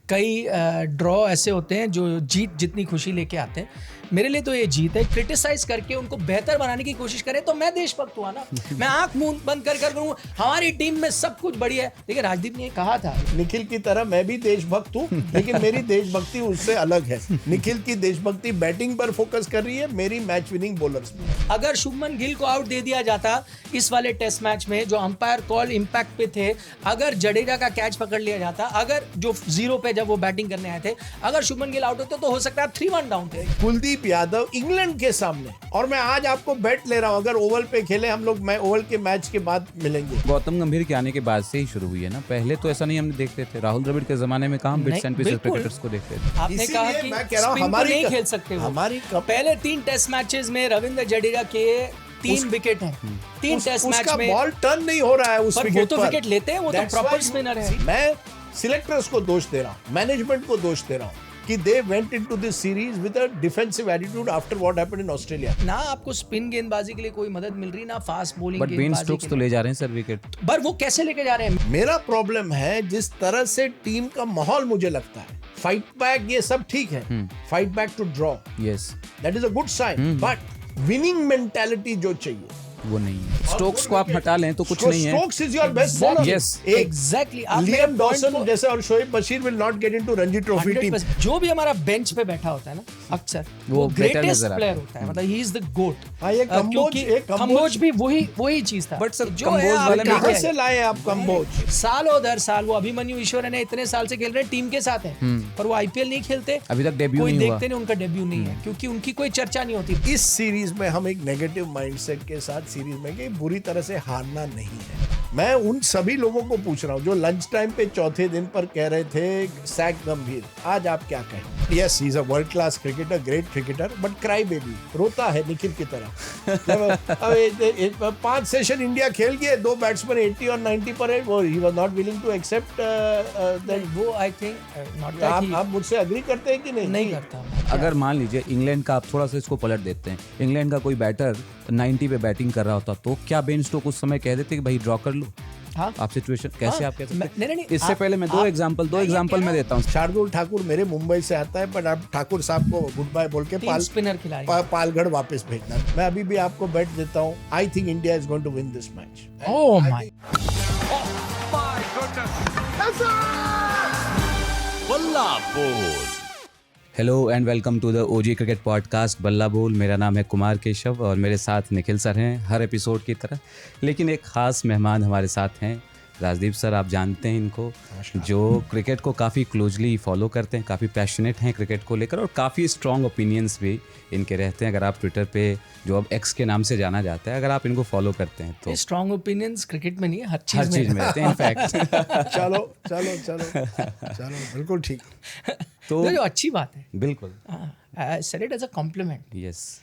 कई ड्रॉ ऐसे होते हैं जो जीत जितनी खुशी लेके आते हैं। मेरे लिए तो ये जीत है। क्रिटिसाइज करके उनको बेहतर बनाने की कोशिश करें तो मैं देशभक्त हुआ ना। मैं आंख मुंह बंद कर करूँ हमारी टीम में सब कुछ बढ़िया है। देखिए राजदीप ने ये कहा था, निखिल की तरह मैं भी देशभक्त हूँ, लेकिन मेरी देशभक्ति उससे अलग है। निखिल की देशभक्ति बैटिंग पर फोकस कर रही है, मेरी मैच विनिंग बॉलर्स में। अगर शुभमन गिल को आउट दे दिया जाता इस वाले टेस्ट मैच में जो अंपायर कॉल इंपैक्ट पे थे, अगर जडेजा का कैच पकड़ लिया जाता, अगर जो 0 पे जब वो बैटिंग करने आए थे, अगर शुभमन गिल आउट होते तो हो सकता है 3-1 डाउन थे। कुलदीप यादव इंग्लैंड के सामने, और मैं आज आपको बेट ले रहा हूं, अगर ओवल पे खेले हम लोग, मैं ओवल के मैच के बाद मिलेंगे। गौतम गंभीर के आने के बाद से ही शुरू हुई है ना, पहले तो ऐसा नहीं हमने देखते थे। राहुल द्रविड़ के जमाने में कहाँ बिट्स एंड पीसेस क्रिकेटर्स को देखते थे। आपने कहा कि मैं कह रहा हूं स्पिन को हमारी नहीं खेल सकते वो। हमारी पहले 3 टेस्ट मैचेस में रविंद्र जडेजा के 3 विकेट हैं। 3 टेस्ट मैच में बॉल टर्न नहीं हो रहा है उस पर विकेट वो तो पर। विकेट लेते हैं, वो तो प्रॉपर स्पिनर है। मैं सिलेक्टर्स को दोष दे रहा हूं, मैनेजमेंट को दोष दे रहा हूं कि they went into this series with a defensive attitude after what happened in Australia. ना आपको स्पिन गेंदबाजी के लिए कोई मदद मिल रही, ना fast bowling but Ben Stokes तो ले जा रहे हैं सर विकेट। पर वो कैसे लेके जा रहे हैं? मेरा प्रॉब्लम है जिस तरह से टीम का माहौल मुझे लगता है। फाइट बैक ये सब ठीक है, fight back to draw, yes, that is a good sign, but winning mentality जो चाहिए वो नहीं है। स्टोक्स को आप हटा लें तो कुछ नहीं है। Stokes is your best bowler. Yes. Exactly. Liam Dawson जैसे और Shoaib Bashir will not get into Ranji trophy team. जो भी हमारा बेंच पे बैठा होता है ना, अक्सर वो better ग्रेटेस्ट नजर आता है। प्लेयर होता है, मतलब ही इज द गोट। हाँ, ये कंबोज भी वही चीज था। बट सर जो है कंबोज आप वाले में कहाँ कहां क्या से लाए आप कंबोज? सालों दर साल वो अभिमन्यु ईश्वर ने इतने साल से खेल रहे हैं, टीम के साथ है, पर वो आईपीएल नहीं खेलते अभी तक डेब्यू कोई नहीं हुआ। देखते नहीं, उनका डेब्यू नहीं है क्योंकि उनकी कोई चर्चा नहीं होती। इस सीरीज में हम एक नेगेटिव माइंडसेट के साथ सीरीज में कि बुरी तरह से हारना नहीं है। मैं उन सभी लोगों को पूछ रहा हूं जो लंच टाइम पे चौथे दिन पर कह रहे थे सैक गंभीर, आज आप क्या कहें? Yes, he is a world class cricketer, great cricketer, but cry baby, रोता है निखिल की तरह। जब 5 सेशन इंडिया खेल के 2 बैट्समैन 80 और 90 पर है, वो ही was not willing to accept that. वो आई थिंक नॉट आप मुझसे एग्री करते हैं कि नहीं? नहीं करता। अगर मान लीजिए इंग्लैंड का, आप थोड़ा सा इसको पलट देते हैं, इंग्लैंड का कोई बैटर 90 पे बैटिंग कर रहा होता तो क्या बेन स्टोक्स उस समय कह देते कि भाई ड्रॉ कर लो? हाँ? आप सिचुएशन कैसे आप कह सकते हैं? नहीं, इससे पहले मैं दो एग्जांपल मैं देता हूँ। शार्दुल ठाकुर मेरे मुंबई से आता है, पर आप ठाकुर साहब को गुड बाय बोल के स्पिनर खिलाड़ी पालगढ़ वापस भेजना। मैं अभी भी आपको बेट देता हूँ, I think India is going to win this match. Oh my Balla Bol. Hello and welcome to the OG cricket podcast Balla Bol. मेरा नाम है कुमार केशव और मेरे साथ निखिल सर हैं हर एपिसोड की तरह, लेकिन एक ख़ास मेहमान हमारे साथ हैं राजदीप सर। आप जानते हैं इनको, जो क्रिकेट को काफ़ी क्लोजली फॉलो करते हैं, काफ़ी पैशनेट हैं क्रिकेट को लेकर और काफ़ी स्ट्रॉन्ग ओपिनियंस भी इनके रहते हैं। अगर आप ट्विटर पे, जो अब एक्स के नाम से जाना जाता है, अगर आप इनको फॉलो करते हैं तो स्ट्रॉन्ग ओपिनियंस क्रिकेट में नहीं है, हर चीज़ में रहते हैं इनफैक्ट। चलो बिल्कुल ठीक। तो जो अच्छी बात है, बिल्कुल, said it as a compliment. Yes.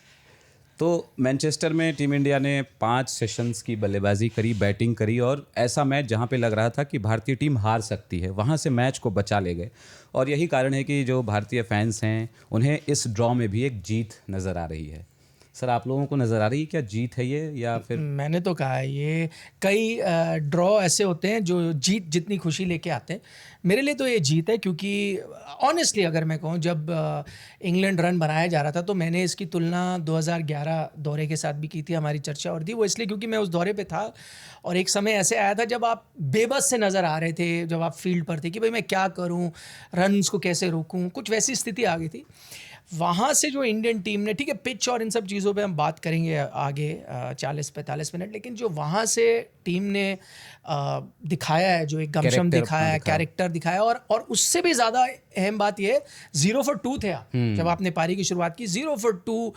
तो मैनचेस्टर में टीम इंडिया ने 5 सेशंस की बल्लेबाजी करी, बैटिंग करी और ऐसा मैच जहां पे लग रहा था कि भारतीय टीम हार सकती है, वहां से मैच को बचा ले गए। और यही कारण है कि जो भारतीय फैंस हैं उन्हें इस ड्रॉ में भी एक जीत नज़र आ रही है। सर, आप लोगों को नज़र आ रही है क्या जीत है ये, या फिर? मैंने तो कहा है ये कई ड्रॉ ऐसे होते हैं जो जीत जितनी खुशी लेके आते हैं। मेरे लिए तो ये जीत है, क्योंकि ऑनेस्टली अगर मैं कहूँ, जब इंग्लैंड रन बनाया जा रहा था तो मैंने इसकी तुलना 2011 दौरे के साथ भी की थी। हमारी चर्चा और थी वो इसलिए क्योंकि मैं उस दौरे पे था और एक समय ऐसे आया था जब आप बेबस से नज़र आ रहे थे, जब आप फील्ड पर थे कि भाई मैं क्या करूँ, रन्स को कैसे रोकूँ, कुछ वैसी स्थिति आ गई थी। वहाँ से जो इंडियन टीम ने, ठीक है पिच और इन सब चीज़ों पे हम बात करेंगे आगे 40-45 मिनट, लेकिन जो वहाँ से टीम ने दिखाया है, जो एक गमशम दिखाया है, कैरेक्टर दिखाया, और उससे भी ज़्यादा अहम बात ये है 0 for 2 थे आप जब आपने पारी की शुरुआत की। 0 for 2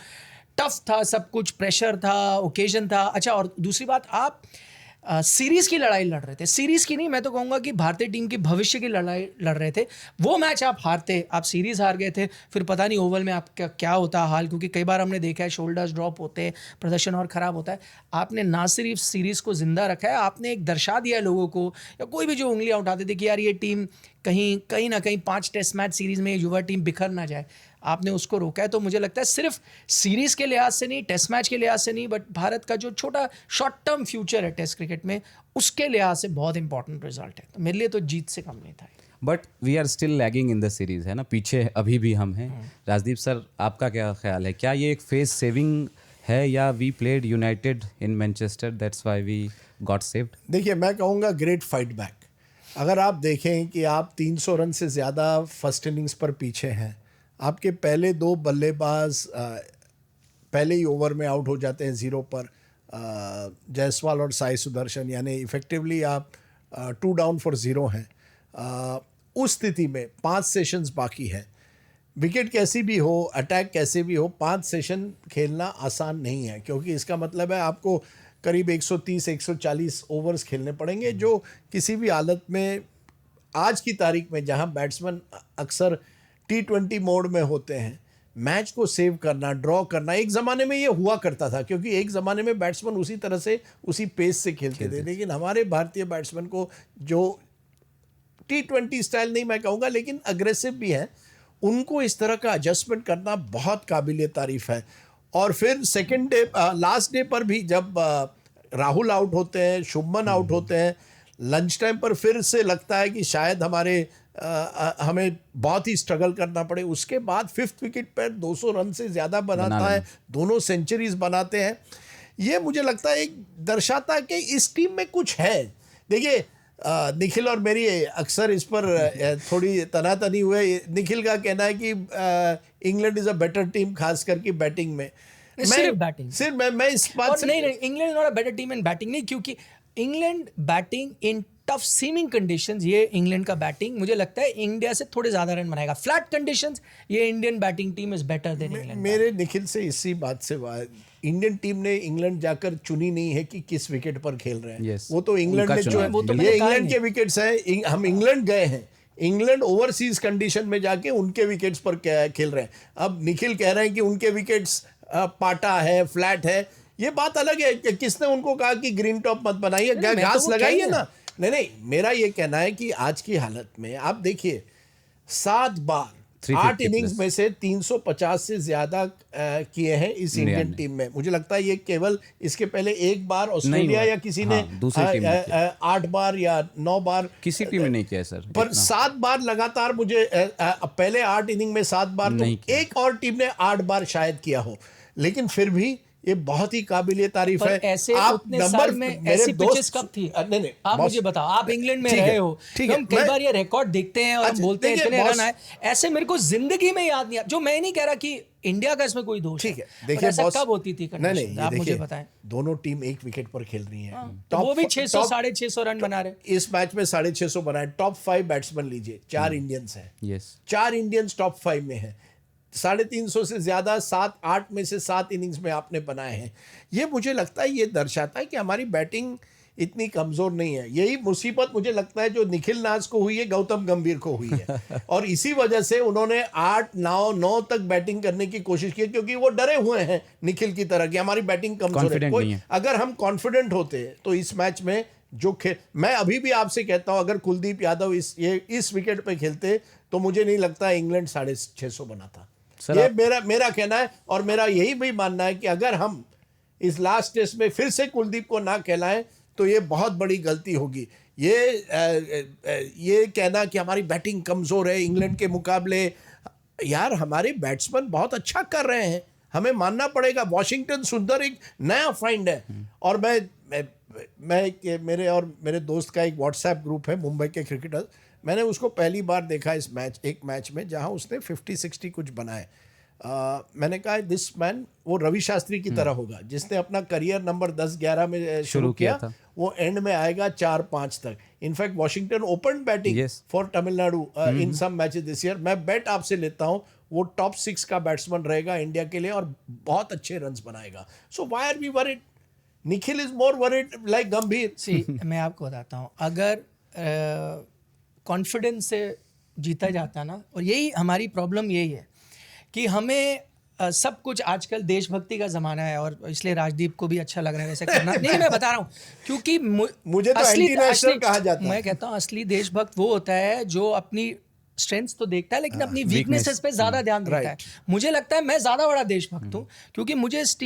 टफ था, सब कुछ प्रेशर था, ओकेजन था। अच्छा, और दूसरी बात, आप सीरीज़ की लड़ाई लड़ रहे थे, सीरीज़ की नहीं, मैं तो कहूँगा कि भारतीय टीम की भविष्य की लड़ाई लड़ रहे थे। वो मैच आप हारते, आप सीरीज़ हार गए थे, फिर पता नहीं ओवल में आपका क्या होता हाल, क्योंकि कई बार हमने देखा है शोल्डर्स ड्रॉप होते हैं, प्रदर्शन और ख़राब होता है। आपने ना सिर्फ सीरीज़ को ज़िंदा रखा है, आपने एक दर्शा दिया है लोगों को, या कोई भी जो उंगलियाँ उठाते थे कि यार ये टीम कहीं ना कहीं 5 टेस्ट मैच सीरीज़ में युवा टीम बिखर ना जाए, आपने उसको रोका है। तो मुझे लगता है सिर्फ सीरीज़ के लिहाज से नहीं, टेस्ट मैच के लिहाज से नहीं, बट भारत का जो छोटा शॉर्ट टर्म फ्यूचर है टेस्ट क्रिकेट में, उसके लिहाज से बहुत इंपॉर्टेंट रिजल्ट है। तो मेरे लिए तो जीत से कम नहीं था। But we are still lagging in the series, है ना, पीछे अभी भी हम हैं। राजदीप सर, आपका क्या ख्याल है, क्या ये एक फेस सेविंग है या we played united in Manchester, that's why we got saved? देखिए, मैं कहूँगा ग्रेट फाइट बैक। अगर आप देखें कि आप 300 रन से ज़्यादा फर्स्ट इनिंग्स पर पीछे हैं, आपके पहले दो बल्लेबाज पहले ही ओवर में आउट हो जाते हैं 0 पर, जायसवाल और साई सुदर्शन, यानी इफेक्टिवली आप 2 डाउन फॉर 0 हैं। उस स्थिति में 5 सेशंस बाकी हैं। विकेट कैसी भी हो, अटैक कैसे भी हो, 5 सेशन खेलना आसान नहीं है, क्योंकि इसका मतलब है आपको करीब 130-140 ओवर्स खेलने पड़ेंगे, जो किसी भी हालत में आज की तारीख में, जहां बैट्समैन अक्सर T20 मोड में होते हैं, मैच को सेव करना, ड्रॉ करना, एक ज़माने में ये हुआ करता था, क्योंकि एक ज़माने में बैट्समैन उसी तरह से, उसी पेस से खेलते थे। लेकिन हमारे भारतीय बैट्समैन को, जो T20 स्टाइल नहीं मैं कहूँगा, लेकिन अग्रेसिव भी हैं, उनको इस तरह का एडजस्टमेंट करना बहुत काबिल तारीफ़ है। और फिर सेकंड डे, लास्ट डे पर भी जब राहुल आउट होते हैं, शुभमन आउट होते हैं, लंच टाइम पर फिर से लगता है कि शायद हमें बहुत ही स्ट्रगल करना पड़े। उसके बाद 5th विकेट पर 200 रन से ज़्यादा बनाता है, दोनों सेंचुरीज बनाते हैं। ये मुझे लगता है एक दर्शाता है कि इस टीम में कुछ है। देखिए, निखिल और मेरी अक्सर इस पर थोड़ी तनातनी हुए। निखिल का कहना है कि England is a better team, खास करके बैटिंग में। सिर्फ बैटिंग, सिर्फ मैं इस बात से नहीं, England not a better team in batting नहीं, क्योंकि England batting in tough seaming conditions, ये इंग्लैंड का बैटिंग मुझे लगता है इंडिया से थोड़े ज्यादा रन बनाएगा। फ्लैट कंडीशंस, ये Indian batting team is better than England. मेरे निखिल से इसी बात से इंडियन टीम ने इंग्लैंड जाकर चुनी नहीं है कि किस विकेट पर खेल रहे हैं। Yes. वो तो इंग्लैंड ने जो है, ये इंग्लैंड के विकेट्स हैं। हम इंग्लैंड गए हैं, इंग्लैंड ओवरसीज कंडीशन में जाके उनके विकेट्स पर खेल रहे हैं। अब निखिल कह रहे हैं कि उनके विकेट्स पाटा है, फ्लैट है, ये बात अलग है। किसने उनको कहा कि ग्रीन टॉप मत बनाइए, घास लगाइए ना। नहीं, मेरा ये कहना है कि आज की हालत में आप देखिए, 7 बार 8 इनिंग्स में से 350 से ज्यादा किए हैं इस इंडियन टीम में। मुझे लगता है ये केवल इसके पहले एक बार ऑस्ट्रेलिया या किसी ने 8 बार या 9 बार किसी टीम में नहीं किया सर, पर 7 बार लगातार। मुझे पहले 8 इनिंग में 7 बार, तो एक और टीम ने 8 बार शायद किया हो, लेकिन फिर भी ये बहुत ही काबिल तारीफ है। ऐसे उतने साल में ऐसी पिचेस कब थी? नहीं, आप मुझे बताओ, आप इंग्लैंड में रहे हो, हम कई बार ये रिकॉर्ड देखते हैं और हम बोलते हैं इतने रन आए, ऐसे मेरे को जिंदगी में याद नहीं। जो मैं नहीं कह रहा कि इंडिया का इसमें कोई दोष है, ठीक है, देखिए ऐसा कब होती थी? नहीं, आप मुझे बताएं। दोनों टीम एक विकेट पर खेल रही हैं, तो वो भी 600 650 रन बना रहे। इस मैच में 650 बनाए। टॉप 5 बैट्समैन लीजिए, 4 इंडियंस हैं। यस, 4 इंडियंस टॉप 5 में हैं। 350 से ज्यादा 7-8 में से 7 इनिंग्स में आपने बनाए हैं। ये मुझे लगता है, ये दर्शाता है कि हमारी बैटिंग इतनी कमजोर नहीं है। यही मुसीबत मुझे लगता है जो निखिल नाज को हुई है, गौतम गंभीर को हुई है। और इसी वजह से उन्होंने 8-9 तक बैटिंग करने की कोशिश की, क्योंकि वो डरे हुए हैं निखिल की तरह कि हमारी बैटिंग कमजोर है। अगर हम कॉन्फिडेंट होते तो इस मैच में जो मैं अभी भी आपसे कहता हूं, अगर कुलदीप यादव इस विकेट पे खेलते तो मुझे नहीं लगता इंग्लैंड 650 बनाता। ये मेरा कहना है। और मेरा यही भी मानना है कि अगर हम इस लास्ट टेस्ट में फिर से कुलदीप को ना कहलाएं तो ये बहुत बड़ी गलती होगी। ये कहना कि हमारी बैटिंग कमजोर है इंग्लैंड के मुकाबले, यार हमारे बैट्समैन बहुत अच्छा कर रहे हैं, हमें मानना पड़ेगा। वॉशिंगटन सुंदर एक नया फाइंड है। और मैं मेरे और मेरे दोस्त का एक व्हाट्सएप ग्रुप है मुंबई के क्रिकेटर्स, मैंने उसको पहली बार देखा एक मैच में जहां उसने 50-60 कुछ बनाए। मैंने कहा दिस मैन वो रवि शास्त्री की तरह होगा, जिसने अपना करियर नंबर 10-11 में शुरू किया था, वो एंड में आएगा 4-5 तक। In fact Washington open batting for Tamil Nadu in some matches this year. मैं बेट आपसे लेता हूं वो टॉप 6 का बैट्समैन रहेगा इंडिया के लिए और बहुत अच्छे रन्स बनाएगा। So why are we worried? Nikhil is more worried like Gambhir. See, मैं आपको बताता हूं, अगर कॉन्फिडेंस से जीता जाता ना, और यही हमारी प्रॉब्लम यही है कि हमें सब कुछ आजकल देशभक्ति का ज़माना है, और इसलिए राजदीप को भी अच्छा लग रहा है वैसे करना। नहीं, मैं बता रहा हूँ, क्योंकि मुझे तो एंटी नेशनल कहा जाता है। मैं कहता हूँ असली देशभक्त वो होता है जो अपनी स्ट्रेंथ्स तो देखता है लेकिन अपनी weakness, वीकनेसेस पे ज्यादा ध्यान देता है। right. मुझे लगता है मैं ज्यादा बड़ा देशभक्त हूँ क्योंकि मुझे इस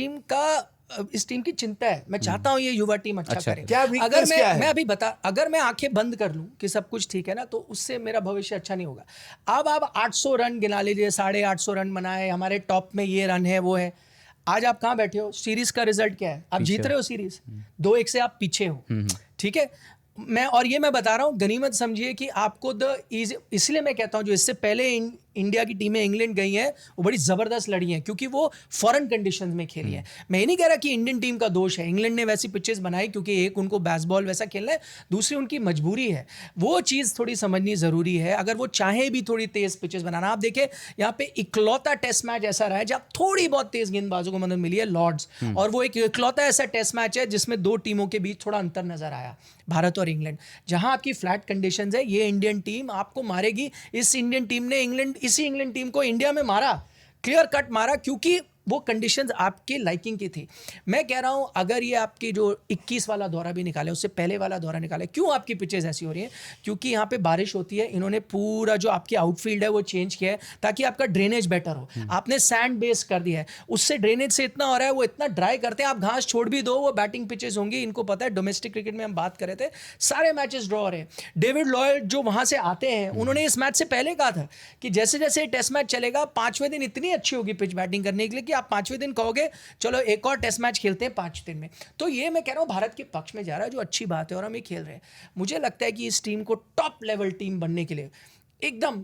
टीम की चिंता है। मैं चाहता हूँ ये युवा टीम अच्छा करे। क्या weakness अगर क्या है? मैं अभी अगर मैं आंखें बंद कर लूं कि सब कुछ ठीक है ना, तो उससे मेरा भविष्य अच्छा नहीं होगा। अब आप 800 रन गिना लीजिए, 850 रन बनाए, हमारे टॉप में ये रन है वो है। आज आप कहाँ बैठे हो? सीरीज का रिजल्ट क्या है? आप जीत रहे हो सीरीज, 2-1 से आप पीछे हो, ठीक है। मैं बता रहा हूँ, गनीमत समझिए कि आपको इसलिए मैं कहता हूँ जो इससे पहले इंडिया की टीमें इंग्लैंड गई हैं वो बड़ी ज़बरदस्त लड़ी हैं क्योंकि वो फॉरेन कंडीशंस में खेली हैं। मैं ये नहीं कह रहा कि इंडियन टीम का दोष है, इंग्लैंड ने वैसी पिचेस बनाई क्योंकि एक उनको बेसबॉल वैसा खेलना है, दूसरी उनकी मजबूरी है। वो चीज़ थोड़ी समझनी ज़रूरी है। अगर वो चाहे भी थोड़ी तेज़ पिचेस बनाना, आप देखें यहाँ पे इकलौता टेस्ट मैच ऐसा रहा है जहाँ थोड़ी बहुत तेज़ गेंदबाजों को मदद मिली है, लॉर्ड्स, और वो एक इकलौता ऐसा टेस्ट मैच है जिसमें दो टीमों के बीच थोड़ा अंतर नजर आया, भारत और इंग्लैंड। जहां आपकी फ्लैट कंडीशंस है, ये इंडियन टीम आपको मारेगी। इस इंडियन टीम ने इसी इंग्लैंड टीम को इंडिया में मारा, क्लियर कट मारा, क्योंकि वो कंडीशंस आपके लाइकिंग की थी। मैं कह रहा हूं अगर ये आपकी जो 21 वाला दौरा भी निकाले, उससे पहले वाला दौरा निकाले, क्यों आपकी पिचेस ऐसी हो रही हैं? क्योंकि यहाँ पे बारिश होती है। इन्होंने पूरा जो आपकी आउटफील्ड है वो चेंज किया है ताकि आपका ड्रेनेज बेटर हो। आपने सैंड बेस कर दिया है, उससे ड्रेनेज से इतना हो रहा है, वो इतना ड्राई करते हैं। आप घास छोड़ भी दो, वो बैटिंग पिचेस होंगी। इनको पता है, डोमेस्टिक क्रिकेट में हम बात कर रहे थे, सारे मैचेस ड्रॉ हो रहे हैं। डेविड लॉयड जो वहां से आते हैं, उन्होंने इस मैच से पहले कहा था कि जैसे जैसे टेस्ट मैच चलेगा, 5वें दिन इतनी अच्छी होगी पिच बैटिंग करने के लिए कि आप 5वें दिन कहोगे चलो एक और टेस्ट मैच खेलते हैं 5 दिन में। तो ये मैं कह रहा हूं भारत के पक्ष में जा रहा है, जो अच्छी बात है, और हम ये खेल रहे हैं। मुझे लगता है कि इस टीम को टॉप लेवल टीम बनने के लिए एकदम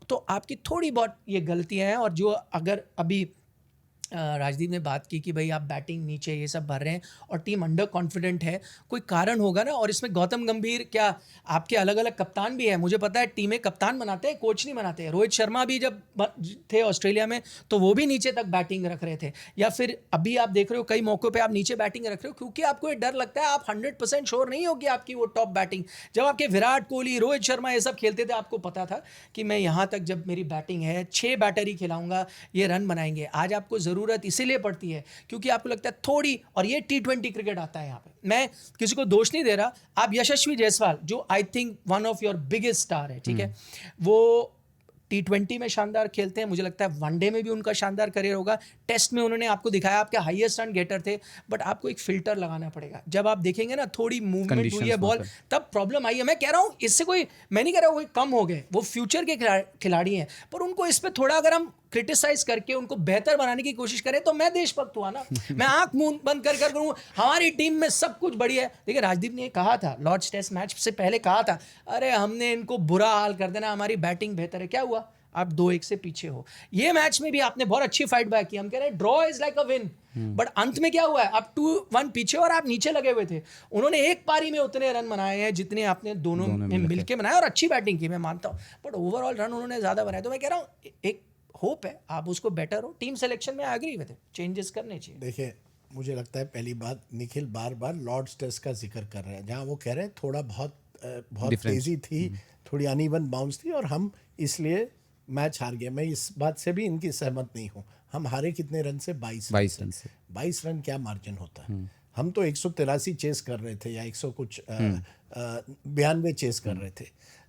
तो आपकी थोड़ी बहुत ये गलतियां हैं। और जो अगर अभी राजदीप ने बात की कि भाई आप बैटिंग नीचे ये सब भर रहे हैं और टीम अंडर कॉन्फिडेंट है, कोई कारण होगा ना। और इसमें गौतम गंभीर, क्या आपके अलग अलग कप्तान भी है, मुझे पता है टीमें कप्तान बनाते हैं, कोच नहीं बनाते हैं। रोहित शर्मा भी जब थे ऑस्ट्रेलिया में तो वो भी नीचे तक बैटिंग रख रहे थे, या फिर अभी आप देख रहे हो कई मौक़ों पर आप नीचे बैटिंग रख रहे हो क्योंकि आपको ये डर लगता है, आप 100% श्योर नहीं हो कि आपकी वो टॉप बैटिंग। जब आपके विराट कोहली, रोहित शर्मा ये सब खेलते थे, आपको पता था कि मैं यहाँ तक जब मेरी बैटिंग है 6 बैटर ही खिलाऊंगा, ये रन बनाएंगे। आज आपको ज़रूरत इसीलिए पड़ती है क्योंकि आपको लगता है थोड़ी, और ये T20 क्रिकेट आता है यहाँ पे। मैं किसी को दोष नहीं दे रहा। आप यशस्वी जायसवाल, जो I think one of your biggest star है, ठीक है, वो T20 में शानदार खेलते हैं। मुझे लगता है वनडे में भी उनका शानदार करियर होगा। टेस्ट में उन्होंने आपको दिखाया, आपके हाईएस्ट रन गेटर थे, बट आपको एक फिल्टर लगाना पड़ेगा। जब आप देखेंगे ना थोड़ी मूवमेंट हुई है बॉल, तब प्रॉब्लम आई है। मैं कह रहा हूँ इससे मैं नहीं कह रहा हूँ कोई कम हो गए, वो फ्यूचर के खिलाड़ी हैं, पर उनको इस पर थोड़ा अगर हम क्रिटिसाइज करके उनको बेहतर बनाने की कोशिश करें तो मैं देशभक्त हुआ ना। मैं आंख मुंह बंद कर करूँ हमारी टीम में सब कुछ बढ़िया है। देखिए राजदीप ने कहा था, लॉर्ड्स टेस्ट मैच से पहले कहा था, अरे हमने इनको बुरा हाल कर देना, हमारी बैटिंग बेहतर है। क्या हुआ? आप 2-1 से पीछे हो। ये मैच में भी आपने बहुत अच्छी फाइट बैक की। हम कह रहे हैं draw is like a win, but अंत में क्या हुआ है? आप 2-1 पीछे और आप नीचे लगे हुए थे। उन्होंने एक पारी में उतने रन बनाए हैं जितने आपने दोनों में मिलके बनाए, और अच्छी बैटिंग की, मैं मानता हूँ, बट ओवरऑल रन उन्होंने ज्यादा बनाए। तो मैं कह रहा हूँ एक होप है, आप उसको बेटर हो। टीम सिलेक्शन में I agree with it, changes करने चाहिए। देखिए, मुझे लगता है पहली बात, निखिल बार बार लॉर्ड्स टेस्ट का जिक्र कर रहे हैं, जहाँ वो कह रहे हैं थोड़ा बहुत तेजी थी, थोड़ी अनइवन बाउंस थी और हम इसलिए मैच हार गए। मैं इस बात से भी इनकी सहमत नहीं हूँ। हम हारे कितने रन से? 22 रन से। 22 रन क्या मार्जिन होता है? हम तो 183 चेस कर रहे थे, या 100 कुछ 92 चेस कर रहे थे,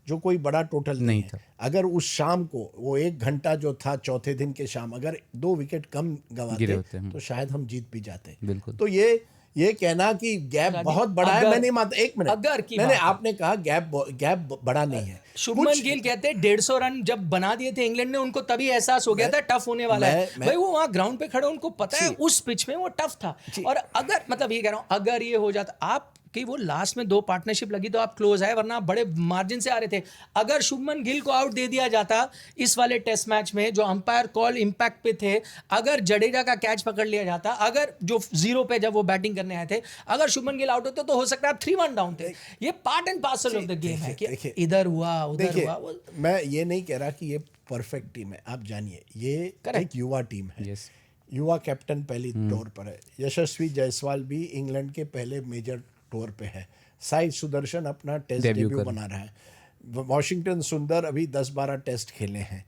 जो कोई बड़ा टोटल नहीं है। अगर उस शाम को वो 1 घंटा जो था चौथे दिन के शाम, अगर 2 विकेट कम गंवाते तो शायद हम जीत भी जाते। तो ये कहना कि गैप बहुत बड़ा है, मैं नहीं मानता। 1 मिनट, अगर की मैंने आपने कहा गैप बड़ा नहीं है। शुभमन गिल कहते हैं 150 रन जब बना दिए थे इंग्लैंड ने, उनको तभी एहसास हो गया था टफ होने वाला है। भाई वो वहां ग्राउंड पे खड़े, उनको पता है उस पिच में वो टफ था। और अगर ये कह रहा हूं, अगर ये हो जाता आप कि वो लास्ट में 2 पार्टनरशिप लगी तो आप क्लोज आए, वरना आप बड़े मार्जिन से आ रहे थे। अगर शुभमन गिल को आउट दे दिया जाता इस वाले टेस्ट मैच में, जो अंपायर कॉल इंपैक्ट पे थे, अगर जडेजा का कैच पकड़ लिया जाता, अगर जो 0 पे जब वो बैटिंग करने आए थे, अगर शुभमन गिल आउट होते तो हो सकता है आप 3-1 डाउन थे। ये part and parcel of the game है कि इधर हुआ उधर हुआ। मैं ये नहीं कह रहा कि ये परफेक्ट टीम है। आप जानिए, ये एक युवा टीम है। युवा कैप्टन पहली टूर पर है। यशस्वी जायसवाल भी इंग्लैंड के पहले मेजर टूर पे है। साई सुदर्शन अपना टेस्ट डेब्यू बना रहा है। वॉशिंगटन सुंदर अभी 10-12 टेस्ट खेले हैं।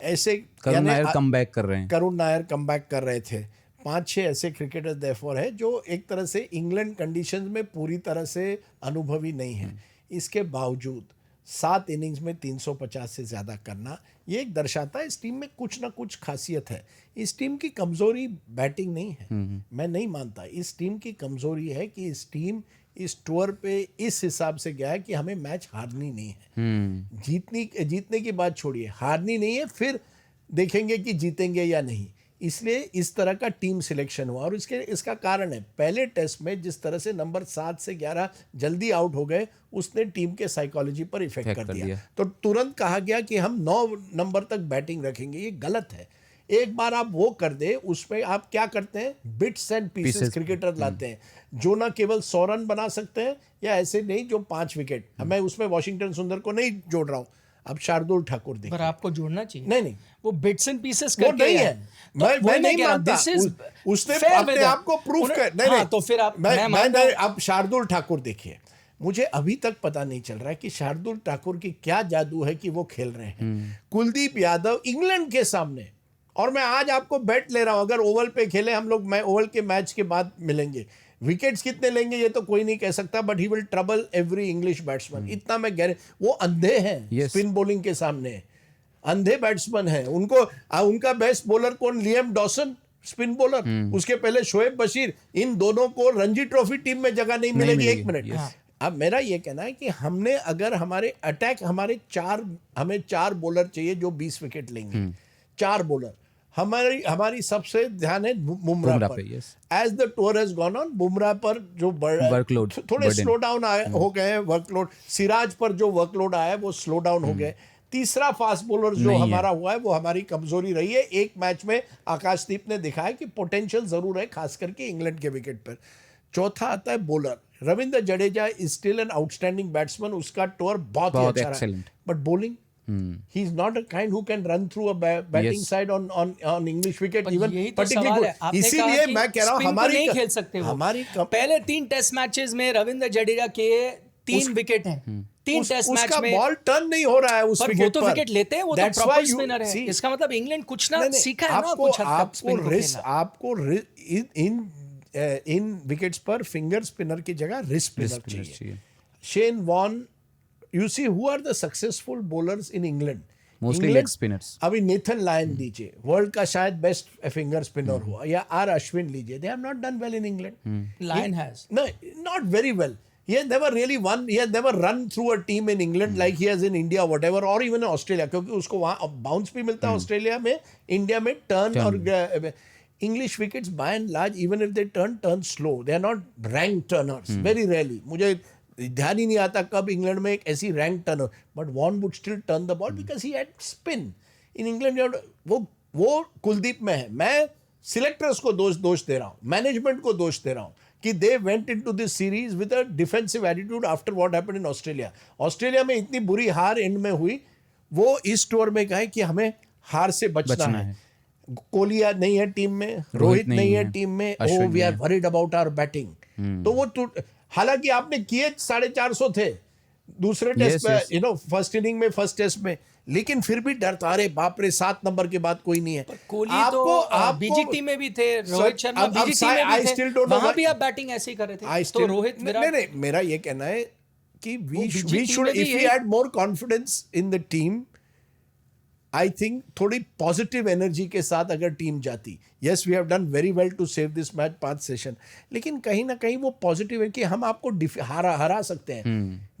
ऐसे करुण नायर कमबैक कर रहे हैं। करुण नायर कमबैक कर रहे थे। 5-6 ऐसे क्रिकेटर्स देयरफॉर है जो एक तरह से इंग्लैंड कंडीशंस में पूरी तरह से अनुभवी नहीं है। इसके बावजूद 7 इनिंग्स में 350 से ज़्यादा करना, ये एक दर्शाता है इस टीम में कुछ ना कुछ खासियत है। इस टीम की कमज़ोरी बैटिंग नहीं है, मैं नहीं मानता। इस टीम की कमज़ोरी है कि इस टीम इस टूर पे इस हिसाब से गया है कि हमें मैच हारनी नहीं है। जीतने की बात छोड़िए, हारनी नहीं है, फिर देखेंगे कि जीतेंगे या नहीं। इसलिए इस तरह का टीम सिलेक्शन हुआ और इसका कारण है पहले टेस्ट में जिस तरह से नंबर 7 से 11 जल्दी आउट हो गए, उसने टीम के साइकोलॉजी पर इफेक्ट कर दिया। तो तुरंत कहा गया कि हम 9 नंबर तक बैटिंग रखेंगे, ये गलत है। एक बार आप वो कर दे, उसमें आप क्या करते हैं, बिट्स एंड पीसेस क्रिकेटर लाते हैं जो ना केवल 100 रन बना सकते हैं या ऐसे नहीं जो 5 विकेट। मैं उसमें वॉशिंगटन सुंदर को नहीं जोड़ रहा हूं, अब शार्दुल ठाकुर देखिए। पर आपको जोड़ना चाहिए। नहीं, वो बिट्स एंड पीसेस वो करके नहीं है। मैं नहीं कह रहा हूं, मानता। this is उसने fair अपने with आप को प्रूफ उन्हें- कर नहीं हाँ, नहीं तो फिर आप मैं मानता हूं। अब शार्दुल ठाकुर देखिए, मुझे अभी तक पता नहीं चल रहा है कि शार्दुल ठाकुर की क्या जादू है कि वो खेल रहे हैं। कुलदीप यादव इंग्लैंड के सामने, और मैं आज आपको बेट ले रहा हूं, अगर ओवल पे खेले हम लोग, मैं ओवल के मैच के बाद मिलेंगे, विकेट्स कितने लेंगे ये तो कोई नहीं कह सकता, but he will trouble every English batsman, इतना मैं वो अंधे हैं स्पिन बॉलिंग के सामने, अंधे बैट्समैन हैं। उनका बेस्ट बॉलर कौन, लियम डॉसन स्पिन बॉलर, उसके पहले शोएब बशीर। इन दोनों को रणजी ट्रॉफी टीम में जगह नहीं मिलेगी। एक मिनट, अब मेरा ये कहना है कि हमने अगर हमारे अटैक हमें 4 बॉलर चाहिए जो 20 विकेट लेंगे, 4 बॉलर। हमारी सबसे ध्यान है बुमराह पर। As the tour has gone on, Bumrah पर जो वर्कलोड थोड़े स्लो डाउन हो गए हैं, वर्कलोड सिराज पर जो वर्कलोड आया है वो स्लो डाउन हो गए। तीसरा फास्ट बॉलर जो हमारा हुआ है वो हमारी कमजोरी रही है। एक मैच में आकाशदीप ने दिखाया कि पोटेंशियल जरूर है, खास करके इंग्लैंड के विकेट पर। चौथा आता है bowler, Ravindra Jadeja is still an outstanding batsman, उसका टूर बहुत ही अच्छा रहा, but bowling he is not a kind who can run through a batting side on English wicket even particularly good। इसीलिए मैं कह रहा हूं हमारी नहीं खेल सकते वो। पहले 3 टेस्ट मैचेस में रविंद्र जडेजा के 3 विकेट हैं, 3 टेस्ट मैच में बॉल टर्न नहीं हो रहा है उस विकेट पर। वो तो विकेट लेते हैं, वो तो प्रॉपर स्पिनर है। इसका मतलब इंग्लैंड कुछ ना सीखा है ना, कुछ आपको इन विकेट्स पर फिंगर स्पिनर की जगह रिस्ट स्पिनर चाहिए। Shane Warne, you see who are the successful bowlers in England? Mostly leg spinners. अभी नेथन लायन लीजिए, वर्ल्ड का शायद बेस्ट फिंगर स्पिनर हुआ, या आर अश्विन लीजिए, they have not done well in England। Lyon has no, not very well। He has never really won, he has never run through a team in England like he has in India whatever, or even in Australia, क्योंकि उसको वहाँ bounce भी मिलता है Australia में, India में turn. और English wickets by and large even if they turn slow, they are not rank turners, very rarely. मुझे ध्यान ही नहीं आता कब इंग्लैंड में एक ऐसी rank turner, but Warne would still turn the ball because he had spin in England. वो कुलदीप में है। मैं सिलेक्टर्स को दोष दे रहा हूँ, मैनेजमेंट को दोष दे रहा हूँ कि they went into this series with a defensive attitude after what happened in Australia. Australia में इतनी बुरी हार एंड में हुई, वो इस टूर में कहे कि हमें हार से बचना है। कोहली नहीं है टीम में, रोहित नहीं है टीम में, oh we are worried about our batting. तो वो हालांकि आपने किए 450 थे दूसरे टेस्ट में, फर्स्ट इनिंग में, फर्स्ट टेस्ट में, लेकिन फिर भी डरता, अरे बाप रे 7 नंबर के बाद कोई नहीं है। कोहली तो बीजीटी में भी थे, रोहित शर्मा बीजीटी में भी थे, वहां भी आप बैटिंग ऐसे ही कर रहे थे। तो रोहित नहीं, मेरा ये कहना है कि we should, if we had more confidence in the team, I think थोड़ी पॉजिटिव एनर्जी के साथ अगर टीम जाती, yes we have done very well to save this match 5 session, लेकिन कहीं ना कहीं वो पॉजिटिव है कि हम आपको हरा सकते हैं।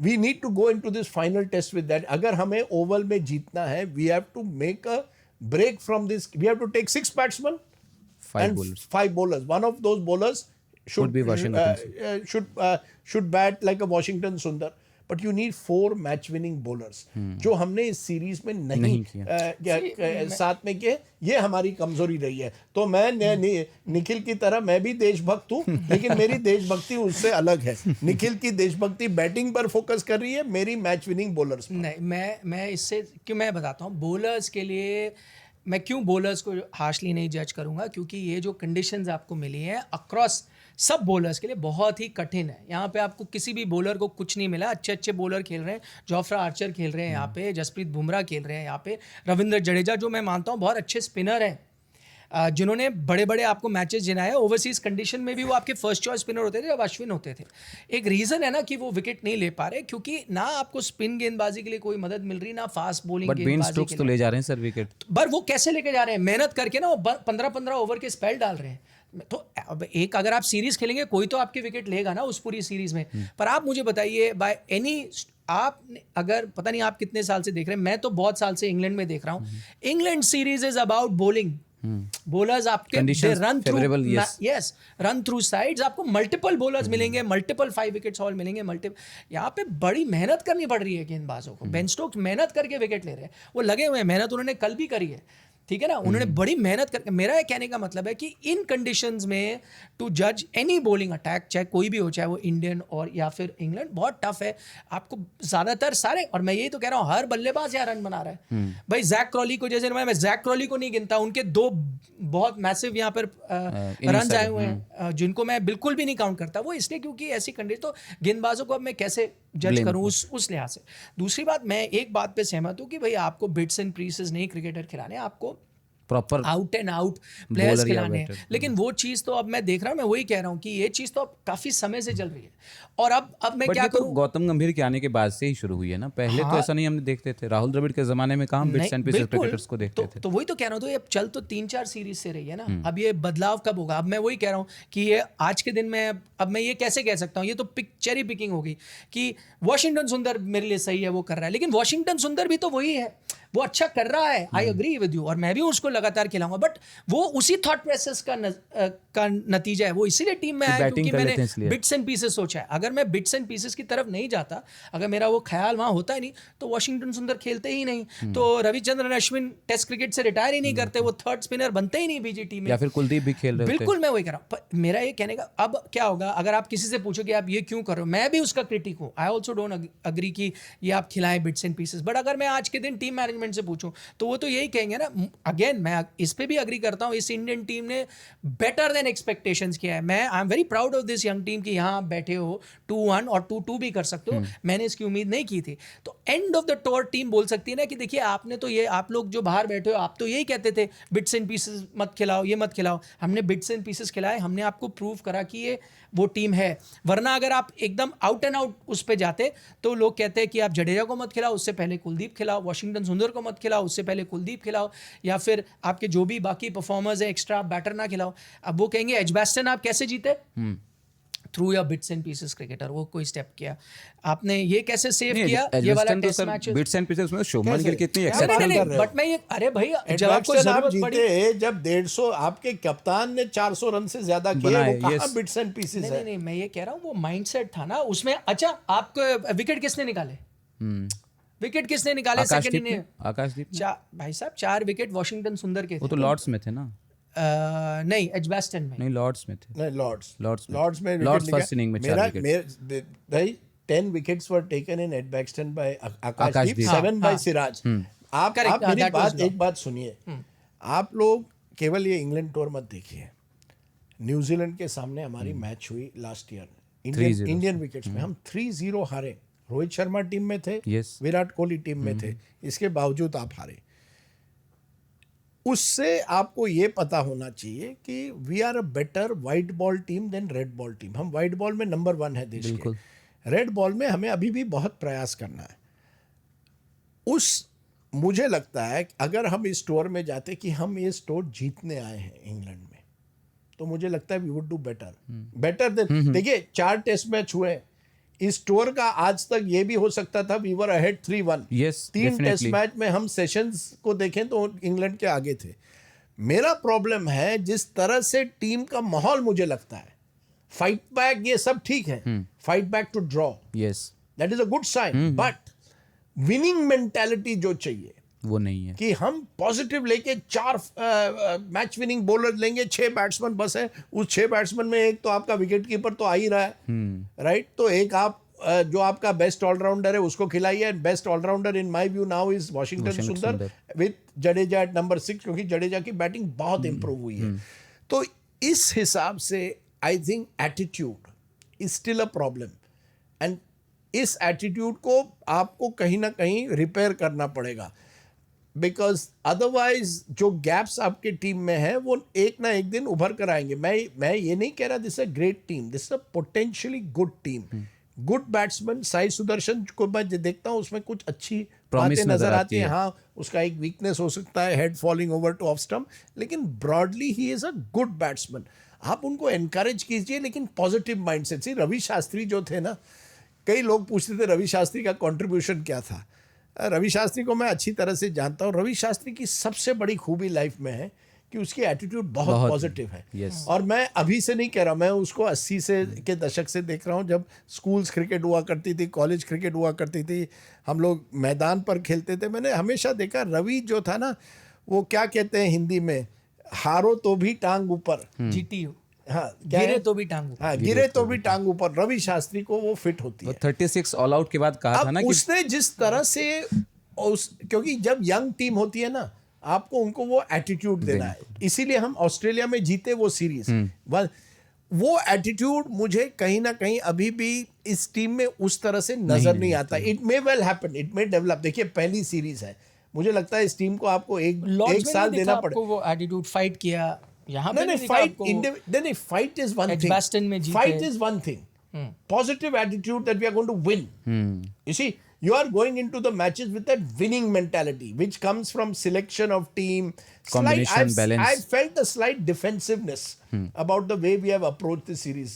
We need to go into this final test with that. अगर हमें ओवल में जीतना है, we have to make a break from this, we have to take 6 batsman and 5 bowlers. One of those bowlers should be Washington should bat like a Washington Sundar. But you need 4 match winning bowlers, जो हमने इस series में नहीं साथ में किए। ये हमारी कमजोरी रही है। तो मैं निखिल की तरह मैं भी देशभक्त हूँ, लेकिन मेरी देशभक्ति उससे अलग है। निखिल की देशभक्ति बैटिंग पर फोकस कर रही है, मेरी मैच विनिंग बॉलर्स पर। नहीं, मैं इससे क्यों, मैं बताता हूँ बॉलर्स के लिए मैं क्यों बॉलर्स को हार्शली नहीं जज करूँगा, क्योंकि ये जो कंडीशंस आपको मिली हैं अक्रॉस सब बॉलर्स के लिए बहुत ही कठिन है। यहाँ पे आपको किसी भी बॉलर को कुछ नहीं मिला। अच्छे बॉलर खेल रहे हैं, जोफ्रा आर्चर खेल रहे हैं यहाँ पे, जसप्रीत बुमराह खेल रहे हैं यहाँ पे, रविंद्र जडेजा जो मैं मानता हूँ बहुत अच्छे स्पिनर हैं, जिन्होंने बड़े बड़े आपको मैचेस जिनाए, ओवरसीज कंडीशन में भी वो आपके फर्स्ट चॉइस स्पिनर होते थे जब अश्विन होते थे। एक रीज़न है ना कि वो विकेट नहीं ले पा रहे, क्योंकि ना आपको स्पिन गेंदबाजी के लिए कोई मदद मिल रही, ना फास्ट बॉलिंग बट बेन गेंदबाजी स्टोक्स के तो लिए। ले जा रहे हैं सर विकेट। पर वो कैसे लेके जा रहे हैं? मेहनत करके ना, वो 15-15 ओवर के स्पेल डाल रहे हैं। तो अब एक अगर आप सीरीज खेलेंगे, कोई तो आपके विकेट लेगा ना उस पूरी सीरीज में। पर आप मुझे बताइए, बाय एनी, आप अगर, पता नहीं आप कितने साल से देख रहे हैं, मैं तो बहुत साल से इंग्लैंड में देख रहा हूँ। England series is about bowling. Bowlers आपके Conditions run through, favorable, yes. Yes, run through sides, आपको मल्टीपल बॉलर्स मिलेंगे, मल्टीपल 5 विकेट्स ऑल मिलेंगे, मल्टीपल। यहाँ पे बड़ी मेहनत करनी पड़ रही है गेंदबाजों को। बेन स्टोक्स मेहनत करके विकेट ले रहे हैं, वो लगे हुए हैं, मेहनत उन्होंने कल भी करी है, ठीक है ना, उन्होंने बड़ी मेहनत करके। मेरा ये कहने का मतलब है कि इन कंडीशंस में टू जज एनी बॉलिंग अटैक, चाहे कोई भी हो, चाहे वो इंडियन और या फिर इंग्लैंड, बहुत टफ है। आपको ज़्यादातर सारे, और मैं यही तो कह रहा हूँ, हर बल्लेबाज यहाँ रन बना रहा है। भाई जैक क्रॉली को, जैसे मैं जैक क्रॉली को नहीं गिनता, उनके 2 बहुत मैसिव यहाँ पर रन आए हुए हैं, जिनको मैं बिल्कुल भी नहीं काउंट करता। वो इसलिए क्योंकि ऐसी कंडीशन, तो गेंदबाजों को अब मैं कैसे जज करूँ उस लिहाज से। दूसरी बात, मैं एक बात पे सहमत हूँ कि भाई आपको बिट्स एंड पीसेस नहीं क्रिकेटर खिलाने, आपको proper out and out players bowler या खिलाने हैं। batter। लेकिन वो चीज़ तो अब मैं देख रहा हूँ, मैं वही कह रहा हूँ कि ये चीज़ तो अब काफ़ी समय से चल रही है। और अब मैं बट क्या ये तो करूँ? गौतम गंभीर के आने के बाद से ही शुरू हुई है ना, पहले तो हाँ। ऐसा नहीं हमने देखते थे। राहुल द्रविड़ के जमाने में कहाँ बिट्स एंड पीसेस बिल्कुल। क्रिकेटर्स को देखते थे। तो वही तो कह रहा हूँ, तो ये चल तो 3-4 सीरीज से रही है ना। अब ये बदलाव कब होगा? अब मैं वही कह रहा हूँ कि ये आज के दिन में, अब मैं ये कैसे कह सकता हूँ, ये तो चेरी पिकिंग होगी कि वॉशिंगटन सुंदर मेरे लिए सही है, वो कर रहा है। लेकिन वॉशिंगटन सुंदर भी तो वही है, वो अच्छा कर रहा है, आई एग्री विद यू, और मैं भी उसको लगातार खिलाऊंगा। बट वो उसी थॉट प्रोसेस का नतीजा है, वो इसीलिए टीम में आया बैटिंग क्योंकि कर मैंने लेते हैं इसलिए। बिट्स एंड पीसेस सोचा है। अगर मैं बिट्स एंड पीसेस की तरफ नहीं जाता, अगर मेरा वो ख्याल वहाँ होता ही नहीं, तो वॉशिंगटन सुंदर खेलते ही नहीं, तो रविचंद्रन अश्विन टेस्ट क्रिकेट से रिटायर ही नहीं करते, वो थर्ड स्पिनर बनते ही नहीं बीजीटी में, या फिर कुलदीप भी खेल रहे थे। बिल्कुल मैं वही कह रहा हूँ। पर मेरा ये कहने का, अब क्या होगा अगर आप किसी से पूछो कि आप ये क्यों कर रहे हो, मैं भी उसका क्रिटिक हूँ, आई ऑल्सो डोंट अग्री कि ये आप खिलाएं बिट्स एंड पीसेस। बट अगर मैं आज के दिन टीम मैनेजमेंट से पूछूं, तो वो तो यही कहेंगे ना। अगेन मैं इस पे भी अग्री करता हूँ, इस इंडियन टीम ने बेटर देन एक्सपेक्टेशंस किया है। मैं I am very proud of this young team कि यहाँ आप बैठे हो 2-1 और 2-2 भी कर सकते हो, मैंने इसकी उम्मीद नहीं की थी। तो end of the tour team बोल सकती है ना कि देखिए आपने तो ये, आप लोग जो बाहर बैठे हो, आप तो यही कहते थे बिट्स एंड पीसेस मत खिलाओ, ये मत खिलाओ। हमने बिट्स एंड पीसेस खिलाए, हमने आपको प्रूव करा कि ये वो टीम है। वरना अगर आप एकदम आउट एंड आउट उस पे जाते, तो लोग कहते हैं कि आप जडेजा को मत खिलाओ, उससे पहले कुलदीप खिलाओ, वॉशिंगटन सुंदर को मत खिलाओ, उससे पहले कुलदीप खिलाओ, या फिर आपके जो भी बाकी परफॉर्मर्स है एक्स्ट्रा बैटर ना खिलाओ। अब वो कहेंगे एजबेस्टन आप कैसे जीते? थ्रू या बिट्स एंड पीसेस क्रिकेटर, वो कोई स्टेप किया आपने, ये कैसे सेव किया, ये वाला test match. Bits and pieces में शुभमन गिल कितनी क्या एक्सेप्शनल बात कर रहे हो? बट मैं ये, अरे भाई जब आपको एडवांस आप जरूरत पड़ी, जीते, जब 150 आपके कप्तान ने 400 रन से ज्यादा किए, बनाए, वो कहाँ yes। बिट्स एंड पीसेस नहीं है? नहीं नहीं, मैं ये कह रहा हूँ वो माइंडसेट था ना उसमें। अच्छा, आपको विकेट किसने निकाले? विकेट किसने निकाले सेकंड आकाशदीप इनिंग? ने, आकाशदीप ने। भाई साहब 4 विकेट वॉशिंगटन सुंदर के वो थे। तो लॉर्ड्स में थे ना? नहीं, एजबेस्टन में। नहीं, लॉर्ड्स में थे। नहीं, लॉर्ड्स लॉर्ड्स में। लॉर्ड्स में लॉर्ड्स विकेट फर्स्ट इनिंग में निकाला। 4 मेरा भाई 10 wickets were taken in Edgbaston by Akashdeep, Akashdeep. 7 by हाँ। सिराज। आप Correct, मेरी that was बात, law। एक बात सुनिए, आप लोग केवल ये इंग्लैंड टूर मत देखिए। न्यूजीलैंड के सामने हमारी मैच हुई लास्ट ईयर, 3-0 इंडियन विकेट्स में हम 3-0 हारे। रोहित शर्मा टीम में थे, Yes। विराट कोहली टीम में थे, इसके बावजूद आप हारे। उससे आपको ये पता होना चाहिए कि we are a better white ball team than red ball team. हम वाइट बॉल में नंबर 1 है देश के, रेड बॉल में हमें अभी भी बहुत प्रयास करना है। मुझे लगता है कि अगर हम इस टूर में जाते कि हम ये टूर जीतने आए हैं इंग्लैंड में, तो मुझे लगता है we would do better then. देखिए 4 टेस्ट मैच हुए इस टूर का, आज तक ये भी हो सकता था we were ahead 3-1। Yes, 3 test definitely। मैच में हम सेशंस को देखें तो इंग्लैंड के आगे थे। मेरा प्रॉब्लम है जिस तरह से टीम का माहौल, मुझे लगता है फाइट बैक ये सब ठीक है, fight back to draw, yes, that is a good sign, but winning mentality जो चाहिए वो नहीं है। कि हम पॉजिटिव लेके 4 मैच विनिंग बॉलर लेंगे, 6 बैट्समैन बस है, उस 6 बैट्समैन में एक तो आपका विकेट कीपर तो आ ही रहा है, राइट? तो एक आप जो आपका बेस्ट ऑलराउंडर है उसको खिलाइए। Best allrounder in my view now is Washington Sundar with Jadeja at number 6, क्योंकि जडेजा की बैटिंग बहुत इंप्रूव हुई है। तो इस हिसाब से I think attitude is still a problem, and इस एटीट्यूड को आपको कहीं ना कहीं रिपेयर करना पड़ेगा। बिकॉज अदरवाइज जो गैप्स आपके टीम में है वो एक ना एक दिन उभर कर आएंगे. मैं ये नहीं कह रहा this a great team, this a potentially good team, good batsman. Sai Sudarshan को मैं देखता हूँ उसमें कुछ अच्छी बातें नजर आती है. हाँ, उसका एक वीकनेस हो सकता है head falling over to off stump, लेकिन broadly he is a good batsman. आप उनको एनकरेज कीजिए लेकिन पॉजिटिव माइंडसेट से. रवि शास्त्री जो थे ना, कई लोग पूछते थे रवि शास्त्री का कंट्रीब्यूशन क्या था. रवि शास्त्री को मैं अच्छी तरह से जानता हूँ. रवि शास्त्री की सबसे बड़ी खूबी लाइफ में है कि उसकी एटीट्यूड बहुत पॉजिटिव है. yes. और मैं अभी से नहीं कह रहा, मैं उसको 80 से के दशक से देख रहा हूँ. जब स्कूल्स क्रिकेट हुआ करती थी, कॉलेज क्रिकेट हुआ करती थी, हम लोग मैदान पर खेलते थे. मैंने हमेशा देखा रवि जो था ना, वो क्या कहते हैं हिंदी में, हारो तो भी टांग ऊपर. GTU. हाँ, गिरे तो भी टांग ऊपर. हाँ, गिरे तो भी टांग ऊपर. रवि शास्त्री को वो फिट होती है. 36 ऑल आउट के बाद कहा था ना अब कि उसने जिस तरह से क्योंकि जब यंग टीम होती है ना, आपको उनको वो एटीट्यूड देना है. इसीलिए हम ऑस्ट्रेलिया में जीते वो सीरीज. वो एटीट्यूड मुझे कहीं ना कहीं अभी भी इस टीम में उस तरह से नजर नहीं आता. It may well happen, it may develop. देखिए पहली सीरीज है, मुझे लगता है इस टीम को आपको एक साल देना पड़ेगा. वो एटीट्यूड फाइट किया यहाँ पे. नहीं, fight is one thing. Edgbaston में जीते. Fight is one thing. Positive attitude that we are going to win. You see, you are going into the matches with that winning mentality, which comes from selection of team, combination, balance. I felt a slight defensiveness about the way we have approached the series,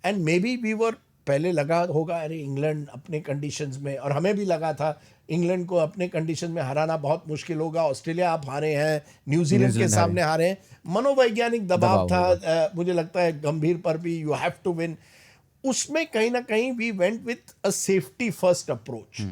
and maybe we were पहले लगा होगा अरे England अपने conditions में, और हमें भी लगा था इंग्लैंड को अपने कंडीशन में हराना बहुत मुश्किल होगा. ऑस्ट्रेलिया आप हारे हैं, न्यूजीलैंड के सामने हारे हैं. मनोवैज्ञानिक दबाव था मुझे लगता है गंभीर पर भी. You have to win. उसमें कहीं ना कहीं we went with a safety first approach.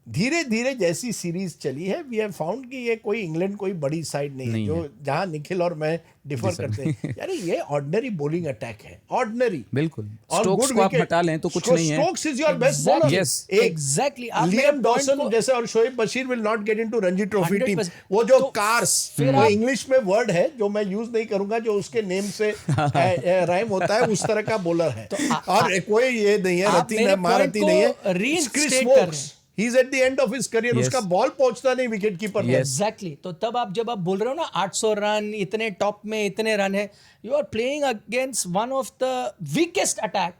धीरे धीरे जैसी सीरीज चली है, वी हैव फाउंड कि ये कोई इंग्लैंड कोई बड़ी साइड नहीं है. जो जहां निखिल और मैं डिफर करते हैं, यार ये ऑर्डिनरी बॉलिंग अटैक है, ऑर्डिनरी. बिल्कुल. स्टोक्स को आप हटा लें तो कुछ नहीं है. Stokes is your best bowler. Yes. Exactly. Liam Dawson जैसे, और Shoaib Bashir will not get into Ranji trophy team. वो जो कार्स, वो इंग्लिश में वर्ड है जो मैं यूज नहीं करूंगा, जो उसके नेम से राइम होता है, उस तरह का बॉलर है. और कोई ये नहीं है रति है, महारती नहीं है. Chris Woakes, he is at the end of his career. Yes. उसका बॉल पहुंचता नहीं विकेट कीपर. Exactly. तो तब जब आप बोल रहे हो ना 800 रन, इतने टॉप में इतने रन है, you are playing against one of the weakest attack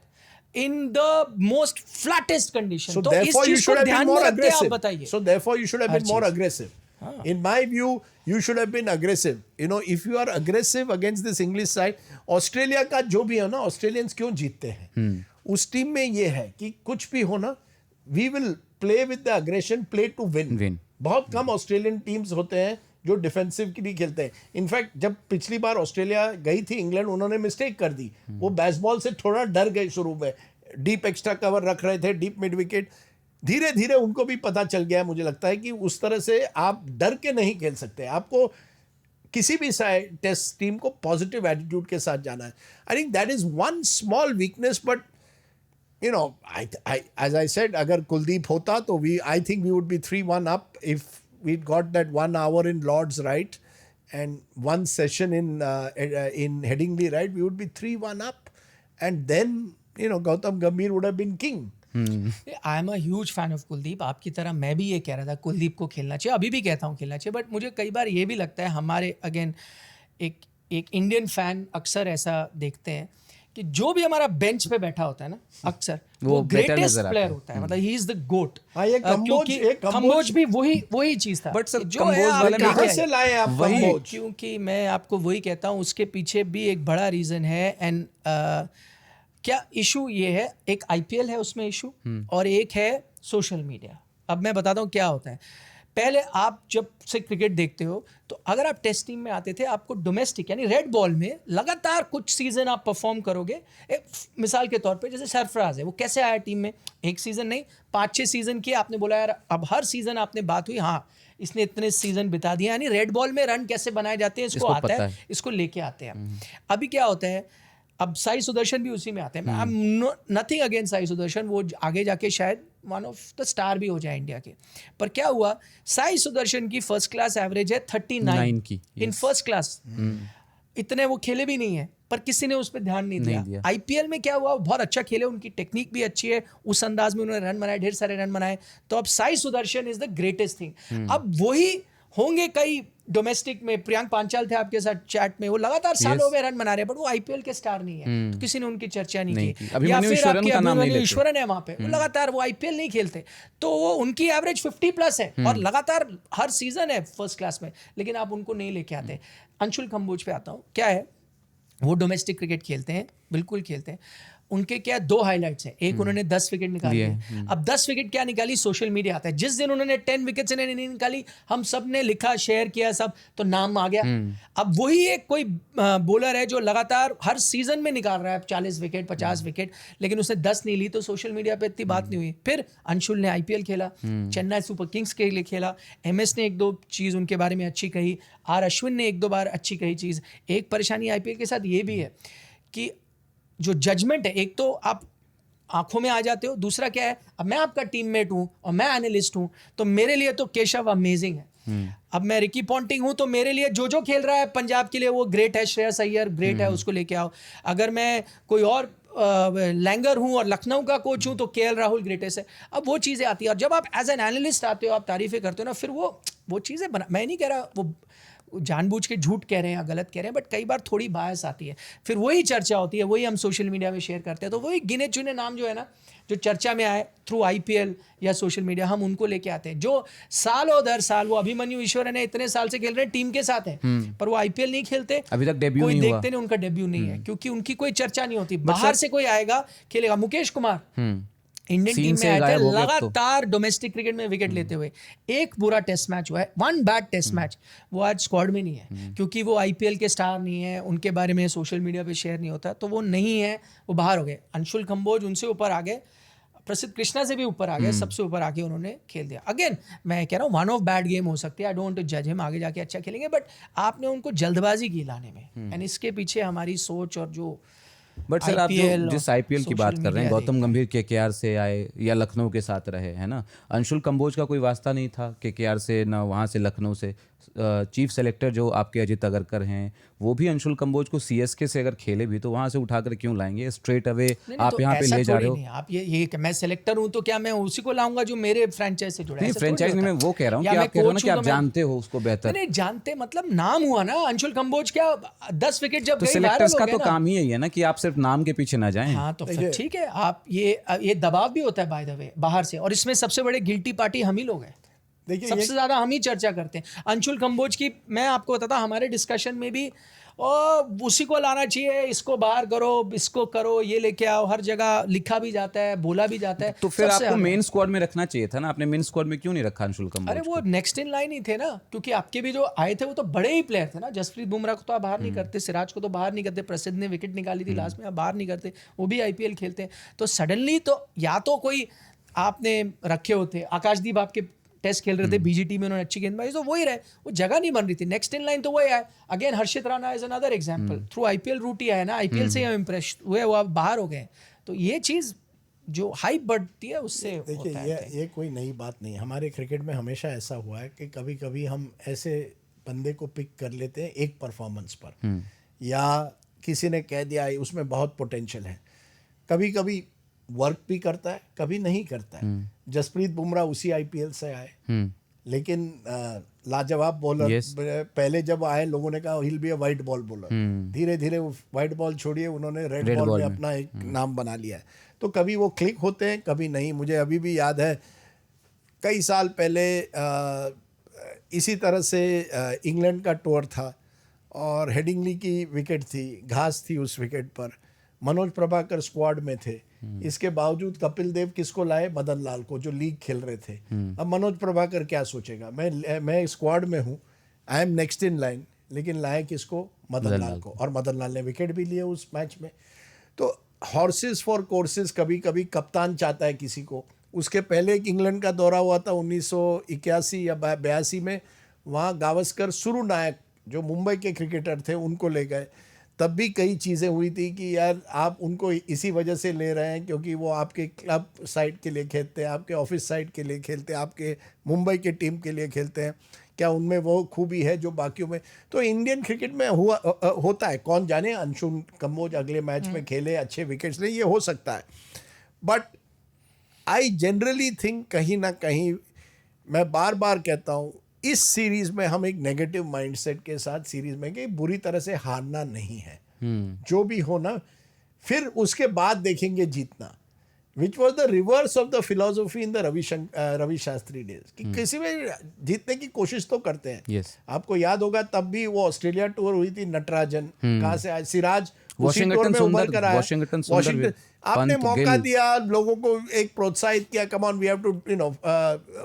in the most flattest condition. So तो इस therefore you चीज को should have been ध्यान में more रखते आप aggressive. बताइए. So therefore you should have been more aggressive. In my view, you should have been aggressive. You know, if you are aggressive against this English side, Australia का जो भी है ना, ऑस्ट्रेलियंस क्यों जीतते हैं? उस टीम में ये है कि कुछ भी हो ना, we will play with the aggression, play to win. बहुत कम ऑस्ट्रेलियन टीम्स होते हैं जो डिफेंसिव के लिए खेलते हैं. इनफैक्ट जब पिछली बार ऑस्ट्रेलिया गई थी इंग्लैंड, उन्होंने मिस्टेक कर दी. वो बेसबॉल से थोड़ा डर गए शुरू में, डीप एक्स्ट्रा कवर रख रहे थे, डीप मिड विकेट. धीरे धीरे उनको भी पता चल गया, मुझे लगता है कि उस तरह से आप डर के नहीं खेल सकते. आपको किसी भी टेस्ट टीम को पॉजिटिव एटीट्यूड के साथ जाना है. I think that is one small weakness. But you know, as I said, अगर कुलदीप होता तो I think we would be 3-1 up if we'd got that 1 hour in Lords right and one session in Headingley right, we would be 3-1 up, and then you know Gautam Gambhir would have been king. I am a huge fan of Kuldeep. आपकी तरह मैं भी ये कह रहा था कुलदीप को खेलना चाहिए, अभी भी कहता हूँ खेलना चाहिए. बट मुझे कई बार ये भी लगता है, हमारे अगेन एक इंडियन फैन अक्सर ऐसा देखते हैं कि जो भी हमारा बेंच पे बैठा होता है ना, अक्सर वो ग्रेटेस्ट प्लेयर होता है. मतलब ही इज द गोट. कंबोज भी वही चीज था. बट सर जो कंबोज वाले में कहां से लाए आप कंबोज? क्योंकि मैं आपको वही कहता हूँ, उसके पीछे भी एक बड़ा रीजन है. एंड क्या इशू ये है, एक IPL है उसमें इशू, और एक है सोशल मीडिया. अब मैं बताता हूँ क्या होता है. पहले आप जब से क्रिकेट देखते हो तो अगर आप टेस्ट टीम में आते थे, आपको डोमेस्टिक यानी रेड बॉल में लगातार कुछ सीजन आप परफॉर्म करोगे. मिसाल के तौर पे जैसे सरफराज है, वो कैसे आया टीम में? एक सीजन नहीं, 5-6 सीजन किए. आपने बोला यार अब हर सीजन आपने बात हुई, हाँ इसने इतने सीजन बिता दिए, यानी रेड बॉल में रन कैसे बनाए जाते हैं इसको आता है, इसको लेके आते हैं. अभी क्या होता है, अब साई सुदर्शन भी उसी में आते हैं. I am nothing against Sai Sudarshan, वो आगे जाके शायद वन ऑफ द स्टार भी हो जाए इंडिया के. पर क्या हुआ, साई सुदर्शन की फर्स्ट क्लास एवरेज है 39 की इन फर्स्ट क्लास. इतने वो खेले भी नहीं है, पर किसी ने उस पर ध्यान नहीं दिया. IPL में क्या हुआ, बहुत अच्छा खेले, उनकी टेक्निक भी अच्छी है, उस अंदाज में उन्होंने रन बनाए, ढेर सारे रन बनाए. तो अब Sai Sudarshan is the greatest thing. अब वही होंगे कई डोमेस्टिक में, प्रियांक पांचाल थे आपके साथ चैट में, वो लगातार सालों में रन बना रहे हैं, बट वो आईपीएल के स्टार नहीं है, तो किसी ने उनकी चर्चा नहीं की। अभिमन्यु या फिर ईश्वरन आपके का नाम नहीं अभिमन्यु लेते। ईश्वरन है वहां पे, वो लगातार वो आईपीएल नहीं खेलते, तो वो उनकी एवरेज 50+ है और लगातार हर सीजन है फर्स्ट क्लास में, लेकिन आप उनको नहीं लेके आते। अंशुल कंबोज पे आता हूँ, क्या है, वो डोमेस्टिक क्रिकेट खेलते हैं, बिल्कुल खेलते हैं। उनके क्या 2 हाइलाइट्स हैं, एक उन्होंने 10 विकेट निकाली है। अब 10 विकेट क्या निकाली, सोशल मीडिया आता है, जिस दिन उन्होंने 10 विकेट्स नहीं निकाली, हम सब ने लिखा, शेयर किया, सब तो नाम आ गया। अब वही एक कोई बॉलर है जो लगातार हर सीजन में निकाल रहा है 40 विकेट 50 विकेट, लेकिन उसने 10 नहीं ली, तो सोशल मीडिया पे इतनी बात नहीं हुई। फिर अंशुल ने आईपीएल खेला, चेन्नई सुपर किंग्स के लिए खेला, एमएस ने 1-2 चीज़ उनके बारे में अच्छी कही, आर अश्विन ने 1-2 बार अच्छी कही चीज़। एक परेशानी आईपीएल के साथ ये भी है कि जो जजमेंट है, एक तो आप आंखों में आ जाते हो, दूसरा क्या है, अब मैं आपका टीममेट हूं और मैं एनालिस्ट हूं, तो मेरे लिए तो केशव अमेजिंग है। अब मैं रिकी पॉन्टिंग हूं, तो मेरे लिए जो खेल रहा है पंजाब के लिए वो ग्रेट है, श्रेयस अय्यर ग्रेट है, उसको लेके आओ। अगर मैं कोई और लैंगर हूं और लखनऊ का कोच हूं, तो केएल राहुल ग्रेटेस्ट है। अब वो चीज़ें आती है, और जब आप एज एन एनालिस्ट आते हो, आप तारीफें करते हो ना, फिर वो चीज़ें बना, मैं नहीं कह रहा वो जानबूझ के झूठ कह रहे हैं या गलत कह रहे हैं, बट कई बार थोड़ी बायस आती है, फिर वही चर्चा होती है, वही हम सोशल मीडिया में शेयर करते हैं, तो वही गिने चुने नाम जो है ना, जो चर्चा में आए थ्रू आईपीएल या सोशल मीडिया, हम उनको लेके आते हैं, जो सालों दर साल, वो अभिमन्यु ईश्वरन है, इतने साल से खेल रहे हैं, टीम के साथ हैं, पर वो आईपीएल नहीं खेलते, अभी तक डेब्यू कोई नहीं हुआ। देखते नहीं, उनका डेब्यू नहीं है, क्योंकि उनकी कोई चर्चा नहीं होती। बाहर से कोई आएगा खेलेगा, मुकेश कुमार इंडियन सीन टीम से में आए थे गायब हो गया अब तो। लगातार डोमेस्टिक क्रिकेट में विकेट लेते हुए। एक बुरा टेस्ट मैच हुआ है, 1 बैड टेस्ट मैच, वो आज स्क्वाड में नहीं है, क्योंकि वो आईपीएल के स्टार नहीं है, उनके बारे में सोशल मीडिया पे शेयर नहीं होता, तो वो नहीं है, वो बाहर हो गए। अंशुल कंबोज उनसे ऊपर आ गए, प्रसिद्ध कृष्णा से भी ऊपर आ गए, सबसे ऊपर आके उन्होंने खेल दिया। अगेन मैं कह रहा हूँ, वन ऑफ बैड गेम हो सकती है, आई डोंट जज हिम, आगे जाके अच्छा खेलेंगे, बट आपने उनको जल्दबाजी की लाने में, एंड इसके पीछे हमारी सोच और जो बट सर, आप IPL जो जिस और आईपीएल की बात social कर रहे हैं, media गौतम गंभीर केकेआर से आए या लखनऊ के साथ रहे, है ना, अंशुल कंबोज का कोई वास्ता नहीं था केकेआर से, ना वहाँ से लखनऊ से। चीफ सेलेक्टर जो आपके अजित अगरकर हैं, वो भी अंशुल कंबोज को सीएसके से अगर खेले भी तो वहाँ से उठाकर क्यों लाएंगे, स्ट्रेट अवे आप तो यहाँ पे ऐसा ले जा थोड़ी रहे हो। नहीं, आप ये कि मैं सेलेक्टर हूं तो क्या मैं उसी को लाऊंगा जो मेरे फ्रेंचाइज से जुड़ा है? नहीं, ऐसा थोड़ी फ्रेंचाइज होता में है। वो कह रहा हूँ या कि मैं आप कह रहे हो ना कोच कि हूं आप तो मैं- जानते हो उसको बेहतर। नहीं, जानते मतलब नाम हुआ ना, अंशुल कंबोज क्या 10 विकेट जब तो गई सिलेक्टर्स viral का हो तो गए ना। काम ही यही है ना कि आप सिर्फ नाम के पीछे ना जाएं। हाँ, तो फिर ठीक है, आप ये दबाव भी होता है बाय द वे बाहर से, और इसमें सबसे बड़े गिल्टी पार्टी हम ही लोग हैं। देखिए सबसे ज्यादा हम ही चर्चा करते हैं अंशुल कंबोज की। मैं आपको बताता, हमारे डिस्कशन में भी उसी को लाना चाहिए, इसको बाहर करो, इसको करो, ये लेके आओ, हर जगह लिखा भी जाता है, बोला भी जाता है। तो फिर सबसे आपको ज्यादा। मेन स्क्वाड में रखना चाहिए था ना, आपने मेन स्क्वाड में क्यों नहीं रखा अंशुल कंबोज अरे वो नेक्स्ट इन लाइन ही थे ना, क्योंकि आपके भी जो आए थे वो तो बड़े ही प्लेयर थे ना। जसप्रीत बुमराह को तो आप बाहर नहीं करते, सिराज को तो बाहर नहीं करते, प्रसिद्ध ने विकेट निकाली थी लास्ट में, आप बाहर नहीं करते, वो भी आईपीएल खेलते हैं। तो सडनली तो या तो कोई आपने रखे होते, आकाशदीप आपके टेस्ट खेल रहे थे बीजीटी में, उन्होंने अच्छी गेंदबाजी, तो वही रहे, वो जगह नहीं बन रही थी। नेक्स्ट इन लाइन तो वही आए। Again Harshit Rana is another example, through IPL route ही आया ना, आईपीएल से हम इंप्रेस हुए, वो अब बाहर हो गए। तो ये चीज जो हाइप बढ़ती है उससे देखिए, होता है। ये कोई नई बात नहीं है। हमारे क्रिकेट में हमेशा ऐसा हुआ है कि कभी कभी हम ऐसे बंदे को पिक कर लेते हैं एक परफॉर्मेंस पर, या किसी ने कह दिया उसमें बहुत पोटेंशियल है, कभी कभी वर्क भी करता है, कभी नहीं करता है। जसप्रीत बुमराह उसी आईपीएल से आए, लेकिन लाजवाब बॉलर। Yes. पहले जब आए लोगों ने कहा हिल be a white ball bowler, धीरे धीरे वो वाइट बॉल छोड़िए, उन्होंने रेड बॉल में अपना एक नाम बना लिया है। तो कभी वो क्लिक होते हैं, कभी नहीं। मुझे अभी भी याद है, कई साल पहले इसी तरह से इंग्लैंड का टूर था और हेडिंगली की विकेट थी, घास थी उस विकेट पर, मनोज प्रभाकर स्क्वाड में थे। इसके बावजूद कपिल देव किसको लाए? मदन लाल को, जो लीग खेल रहे थे। अब मनोज प्रभाकर क्या सोचेगा, मैं स्क्वाड में हूँ, I am next in line, लेकिन लाए किसको? मदन लाल को, और मदन लाल ने विकेट भी लिए उस मैच में। तो हॉर्सेस फॉर कोर्सेस, कभी कभी कप्तान चाहता है किसी को। उसके पहले एक इंग्लैंड का दौरा हुआ था 1981 या 82 में, वहाँ गावस्कर सुरु नायक जो मुंबई के क्रिकेटर थे उनको ले गए। तब भी कई चीज़ें हुई थी कि यार आप उनको इसी वजह से ले रहे हैं क्योंकि वो आपके क्लब साइड के लिए खेलते हैं, आपके ऑफिस साइड के लिए खेलते हैं, आपके मुंबई के टीम के लिए खेलते हैं, क्या उनमें वो खूबी है जो बाकियों में? तो इंडियन क्रिकेट में होता है, कौन जाने अंशुल कंबोज अगले मैच में खेले, अच्छे विकेट्स ले, ये हो सकता है। बट आई जनरली थिंक कहीं ना कहीं, मैं बार बार कहता हूँ, इस सीरीज में हम एक नेगेटिव माइंडसेट के साथ सीरीज में कि बुरी तरह से हारना नहीं है, जो भी हो ना, फिर उसके बाद देखेंगे जीतना, which was the reverse of the philosophy in the Ravi Shastri days, कि किसी में जीतने की कोशिश तो करते हैं। Yes. आपको याद होगा तब भी वो ऑस्ट्रेलिया टूर हुई थी, नटराजन कहाँ से आए, सिराज उसी टूर में उभर कर आया, वॉशिंगटन आपने मौका दिया, लोगों को एक प्रोत्साहित किया, come on we have to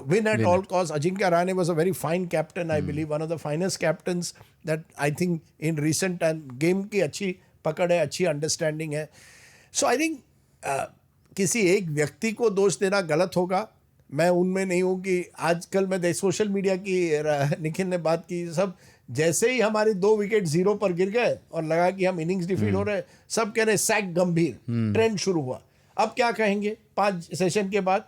win at all cost. Ajinkya Rahane was a very fine captain, I believe one of the finest captains that I think in recent time. Game की अच्छी पकड़ है, अच्छी अंडरस्टैंडिंग है। सो आई थिंक किसी एक व्यक्ति को दोष देना गलत होगा। मैं उनमें नहीं हूँ कि आजकल मैं सोशल मीडिया की निखिल ने बात की, सब जैसे ही हमारे 2 विकेट 0 पर गिर गए और लगा कि हम इनिंग्स डिफीट हो रहे हैं, सब कह रहे सैक गंभीर, ट्रेंड शुरू हुआ। अब क्या कहेंगे 5 सेशन के बाद?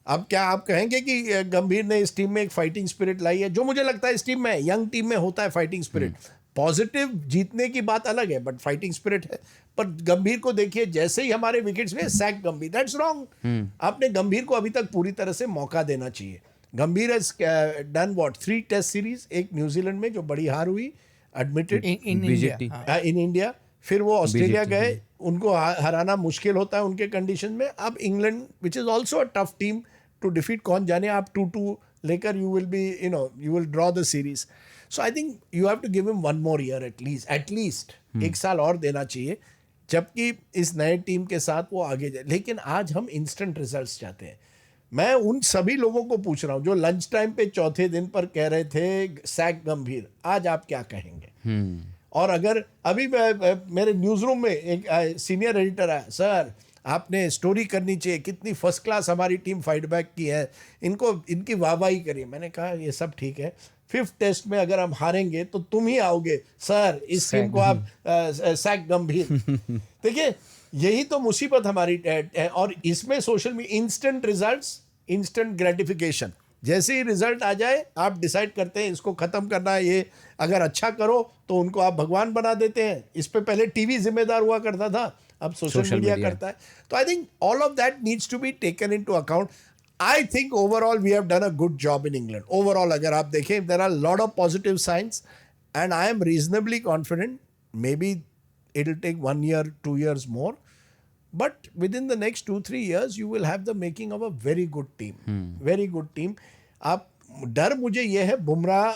अब क्या आप कहेंगे कि गंभीर ने इस टीम में एक फाइटिंग स्पिरिट लाई है? जो मुझे लगता है इस टीम में, यंग टीम में होता है फाइटिंग स्पिरिट। पॉजिटिव जीतने की बात अलग है, बट फाइटिंग स्पिरिट है। पर गंभीर को देखिए, जैसे ही हमारे विकेट्स में सैक गंभीर, दैट्स रॉन्ग। आपने गंभीर को अभी तक पूरी तरह से मौका देना चाहिए। Gambhir has done what 3 test series, एक न्यूजीलैंड में जो बड़ी हार हुई, एडमिटेड इन इंडिया, फिर वो ऑस्ट्रेलिया गए, उनको हराना मुश्किल होता है उनके कंडीशन में। अब England which is also a tough team to defeat, कौन जाने आप 2-2 लेकर you will be you will draw the series. So I think you have to give him 1 more year at least 1 साल और देना चाहिए, जबकि इस नए टीम के साथ वो आगे जाए। लेकिन आज हम इंस्टेंट रिजल्ट्स चाहते हैं। मैं उन सभी लोगों को पूछ रहा हूँ जो लंच टाइम पे चौथे दिन पर कह रहे थे सैक गंभीर, आज आप क्या कहेंगे? और अगर अभी मेरे न्यूज़ रूम में एक सीनियर एडिटर आया, सर आपने स्टोरी करनी चाहिए, कितनी फर्स्ट क्लास हमारी टीम फाइट बैक की है, इनकी वाहवाही करिए। मैंने कहा ये सब ठीक है, 5th टेस्ट में अगर हम हारेंगे तो तुम ही आओगे, सर इस टीम को आप सैक गंभीर। देखिए यही तो मुसीबत हमारी है। और इसमें social media, instant results, instant gratification, जैसे ही रिजल्ट आ जाए आप डिसाइड करते हैं इसको खत्म करना है। ये अगर अच्छा करो तो उनको आप भगवान बना देते हैं। इस पे पहले टीवी जिम्मेदार हुआ करता था, अब सोशल मीडिया करता है। तो I think all of that needs to be taken into account. I think overall we have done a good job in England. Overall, अगर आप देखें, there are a lot of positive signs, and I am reasonably confident. Maybe it'll take 1 year, 2 years more, but within the next 2-3 years, you will have the making of a very good team. Very good team. आप डर मुझे ये है, Bumrah,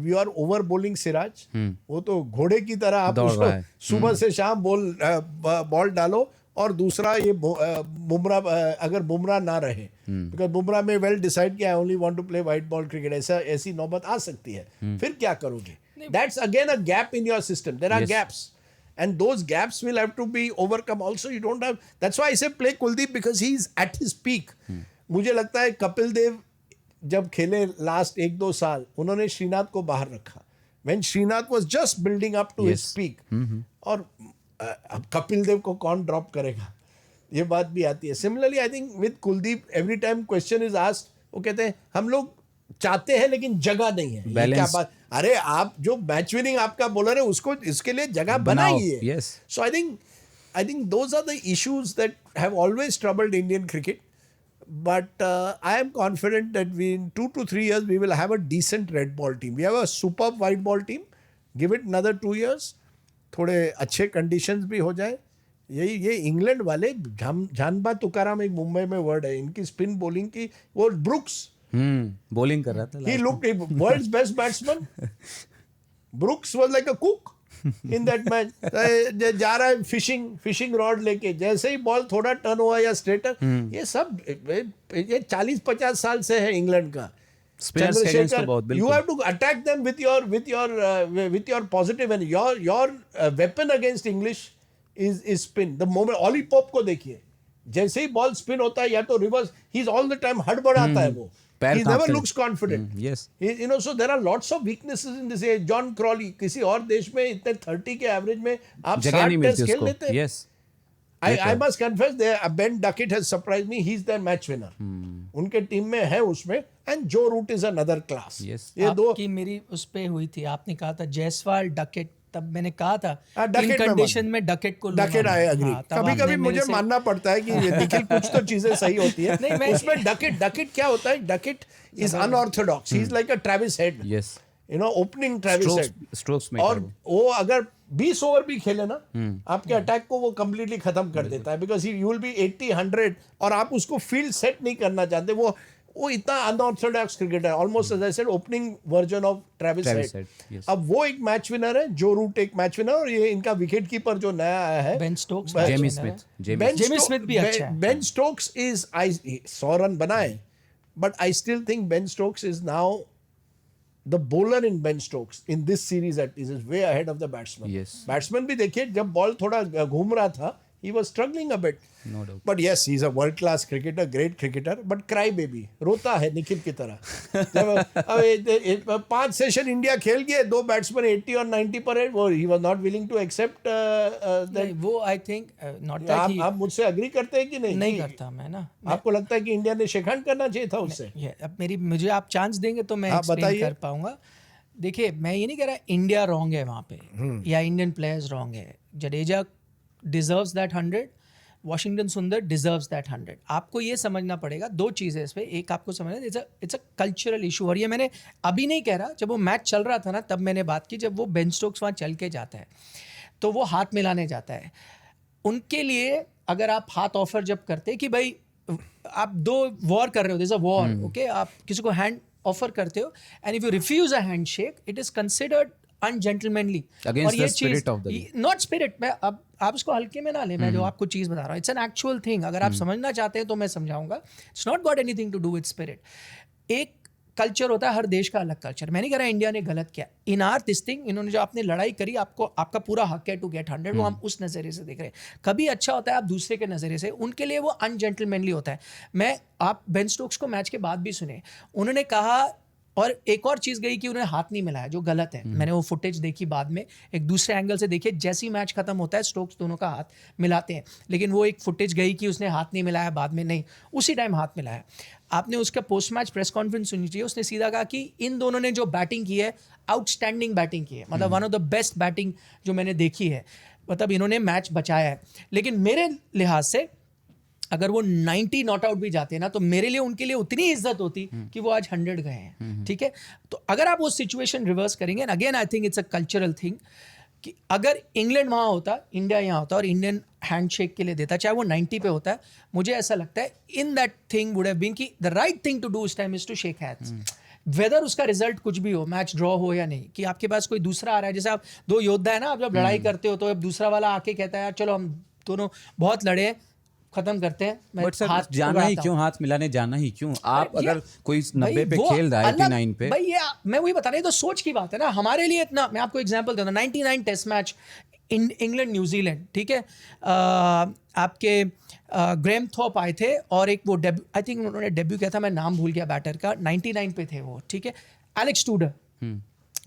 you are over bowling Siraj, वो तो घोड़े की तरह आप उसको सुबह से शाम बॉल डालो। और दूसरा ये बुमराह, अगर बुमराह ना रहे, बिकॉज बुमराह में वेल डिसाइड किया, I only want to play white ball cricket, ऐसी नौबत आ सकती है, फिर क्या करोगे? That's again a gap in your system. There are gaps and those gaps will have to be overcome also. You don't have, that's why I say play Kuldeep because he is at his peak. मुझे लगता है कपिल देव जब खेले last 1-2 साल, उन्होंने श्रीनाथ को बाहर रखा when Srinath was just building up to his peak. और अब कपिल देव को कौन ड्रॉप करेगा, ये बात भी आती है। Similarly I think with Kuldeep, every time question is asked, वो कहते हैं हम लोग चाहते हैं लेकिन जगह नहीं है। ये क्या बात? अरे आप जो मैच विनिंग आपका बॉलर है उसको इसके लिए जगह बनाइए। So I think those are the issues that have always troubled Indian cricket, but I am confident that in 2 to 3 years we will have a decent red ball team. We have a superb white ball team. Give it another 2 years. थोड़े अच्छे conditions भी हो जाए। ये England वाले जानबा तुकाराम, एक मुंबई में वर्ड है, इनकी स्पिन बॉलिंग की, वो ब्रुक्स बॉलिंग कर रहा था, he looked world's best batsman. Brooks was like a cook in that match. जा रहा है फिशिंग रॉड लेके, जैसे ही बॉल थोड़ा टर्न हुआ या स्ट्रेटर, ये सब ये 40-50 साल से है इंग्लैंड का। Chandrasekhar, you have to attack them with your positive, and your weapon against English is spin. The moment Ollie Pope को देखिए, जैसे ही बॉल स्पिन होता है या तो reverse, he is all the time हड़बड़ाता है वो, he never looks confident. Yes, so there are lots of weaknesses in this age. John Crawley, किसी और देश में इतने 30 के एवरेज में आप 60 टेस्ट खेल लेते हैं। Yes, I must confess, Ben Duckett has surprised me. He's their match winner. उनके टीम में है उसमें, and Joe Root is another class. Yes. ये दो आपकी मेरी उस पे हुई थी, आपने कहा था जायसवाल, डकेट, तब मैंने कहा था ducket इन में कंडीशन में डकेट को डकेट आए अग्री। हाँ, तब कभी आपने कभी मेरे मुझे से- मानना पड़ता है कि ये निखिल कुछ तो चीजें सही होती है नहीं, मैं- उसमें डकेट क्या होता है, Duckett is unorthodox, he is like a Travis head, yes, you know, opening Travis head. Strokes में और वो अगर 20 ओवर भी खेले ना, आपके अटैक को वो कंप्लीटली खत्म कर देता है, बिकॉज यू विल बी 80-100 और आप उसको फील्ड सेट नहीं करना चाहते। वो इतना अनऑर्थोडॉक्स क्रिकेटर है, almost as I said opening version of Travis Travis Head. Head, yes. अब वो एक मैच विनर है, जो रूट एक मैच विनर, और ये इनका विकेट कीपर जो नया आया है Ben Stokes Jamie Smith, Jamie Smith भी अच्छा है। बेन स्टोक्स इज 100 रन बनाए, but I still think Ben Stokes is now the bowler in Ben Stokes in this series is way ahead of the batsman. Yes. Batsman भी देखिए, जब ball थोड़ा घूम रहा था, he was struggling a bit. No doubt. But yes, he's a world class cricketer, great cricketer, but cry baby, रोता है निखिल की तरह। जब 5 सेशन इंडिया खेल गए, 2 बैट्समैन 80 और 90 पर है, वो he was not willing to accept that। नहीं, वो आई थिंक नॉट दैट आप मुझसे अग्री करते हैं कि नहीं? नहीं करता मैं ना। आपको लगता है कि इंडिया ने शेखंड करना चाहिए था उससे? ये अब मुझे आप चांस देंगे तो मैं हाँ, एक्सप्लेन बताइए। कर पाऊंगा। देखिए, मैं ये नहीं कह रहा इंडिया रॉन्ग है वहाँ पे या इंडियन प्लेयर्स रॉन्ग है। जडेजा डिजर्व्स दैट 100, वॉशिंगटन सुंदर डिजर्व्स दैट 100। आपको ये समझना पड़ेगा, 2 चीज़ें इस पे। एक आपको समझना, इट्स अ कल्चरल इशू, और ये मैंने अभी नहीं कह रहा, जब वो मैच चल रहा था ना तब मैंने बात की। जब वो बेन स्टोक्स वहाँ चल के जाता है तो वो हाथ मिलाने जाता है। उनके लिए अगर आप हाथ ऑफर जब करते कि भाई आप 2 वॉर कर रहे हो, दिस अ वॉर, ओके, आप किसी को हैंड ऑफर करते हो and if you refuse a handshake, it is considered ungentleman. Against the spirit of the game. Not spirit, मैं अब आप इसको हल्के में ना ले, मैं जो आपको चीज़ बता रहा हूँ, इट्स एन एक्चुअल थिंग। अगर आप समझना चाहते हैं तो मैं समझाऊंगा। It's not got anything to do with spirit. एक कल्चर होता है, हर देश का अलग कल्चर। मैं नहीं कह रहा इंडिया ने गलत किया इन आर दिस थिंग। इन्होंने जो आपने लड़ाई करी, आपको आपका पूरा हक है टू गेट 100, वो हम उस नज़रिए से देख रहे हैं। कभी अच्छा होता है आप दूसरे के नज़रिए से, उनके लिए वो अनजेंटलमैनली होता है। आप बेन स्टोक्स को मैच के बाद भी सुने, उन्होंने कहा, और एक और चीज़ गई कि उन्हें हाथ नहीं मिलाया, जो गलत है। मैंने वो फुटेज देखी बाद में, एक दूसरे एंगल से देखिए, जैसे ही मैच खत्म होता है स्टोक्स दोनों का हाथ मिलाते हैं, लेकिन वो एक फुटेज गई कि उसने हाथ नहीं मिलाया, बाद में नहीं, उसी टाइम हाथ मिलाया। आपने उसका पोस्ट मैच प्रेस कॉन्फ्रेंस सुनी चाहिए, उसने सीधा कहा कि इन दोनों ने जो बैटिंग की है, आउटस्टैंडिंग बैटिंग की है, मतलब one of the best batting जो मैंने देखी है, मतलब इन्होंने मैच बचाया है। लेकिन मेरे लिहाज से अगर वो 90 नॉट आउट भी जाते ना, तो मेरे लिए उनके लिए उतनी इज्जत होती कि वो आज 100 गए हैं, ठीक है। तो अगर आप वो सिचुएशन रिवर्स करेंगे, again I think it's a cultural thing, कि अगर इंग्लैंड वहाँ होता, इंडिया यहाँ होता और इंडियन हैंडशेक के लिए देता, चाहे वो 90 पे होता है, मुझे ऐसा लगता है in that thing would have been कि the right thing to do उस time is to shake hands, whether उसका रिजल्ट कुछ भी हो, मैच ड्रॉ हो या नहीं, कि आपके पास कोई दूसरा आ रहा है। जैसे आप 2 योद्धा है ना, आप जब लड़ाई करते हो तो अब दूसरा वाला आके कहता है यार चलो हम दोनों बहुत लड़े हैं, खत्म करते हैं, मैं बट सर हाथ जाना ही उड़ाता क्यों, हूँ। हाथ मिलाने जाना ही क्यों? आप ये- अगर कोई 90 पे भाई, वो खेल रहा है, अलग- 89 पे, भाई ये मैं वही बता रहा हूँ, तो सोच की बात है ना। हमारे लिए इतना, मैं आपको एग्जांपल देता हूँ, 99 टेस्ट मैच इंग्लैंड न्यूजीलैंड, ठीक है, आपके ग्रेम थॉप आए थे और एक वो डेब्यू, आई थिंक उन्होंने डेब्यू किया था, मैं नाम भूल गया बैटर का, 99 पे थे वो, ठीक है, एलेक्स टूडर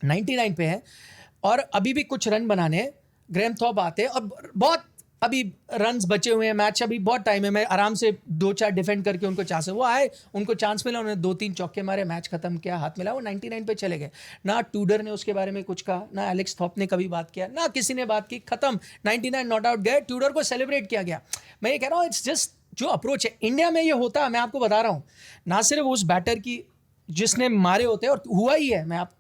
99 पे है और अभी भी कुछ रन बनाने हैं। ग्रेम थॉप आते हैं और बहुत अभी रन्स बचे हुए हैं, मैच अभी बहुत टाइम है, मैं आराम से 2-4 डिफेंड करके उनको चांस है, वो आए, उनको चांस मिला, उन्होंने 2-3 चौके मारे, मैच खत्म किया, हाथ मिला, वो 99 पे चले गए। ना टूडर ने उसके बारे में कुछ कहा, ना एलेक्स थॉप ने कभी बात किया, ना किसी ने बात की, खत्म, 99 नॉट आउट गए, टूडर को सेलिब्रेट किया गया। मैं ये कह रहा हूँ, इट्स जस्ट जो अप्रोच है। इंडिया में ये होता, मैं आपको बता रहा हूँ, ना सिर्फ उस बैटर की जिसने मारे होते हैं, और हुआ ही है, मैं आप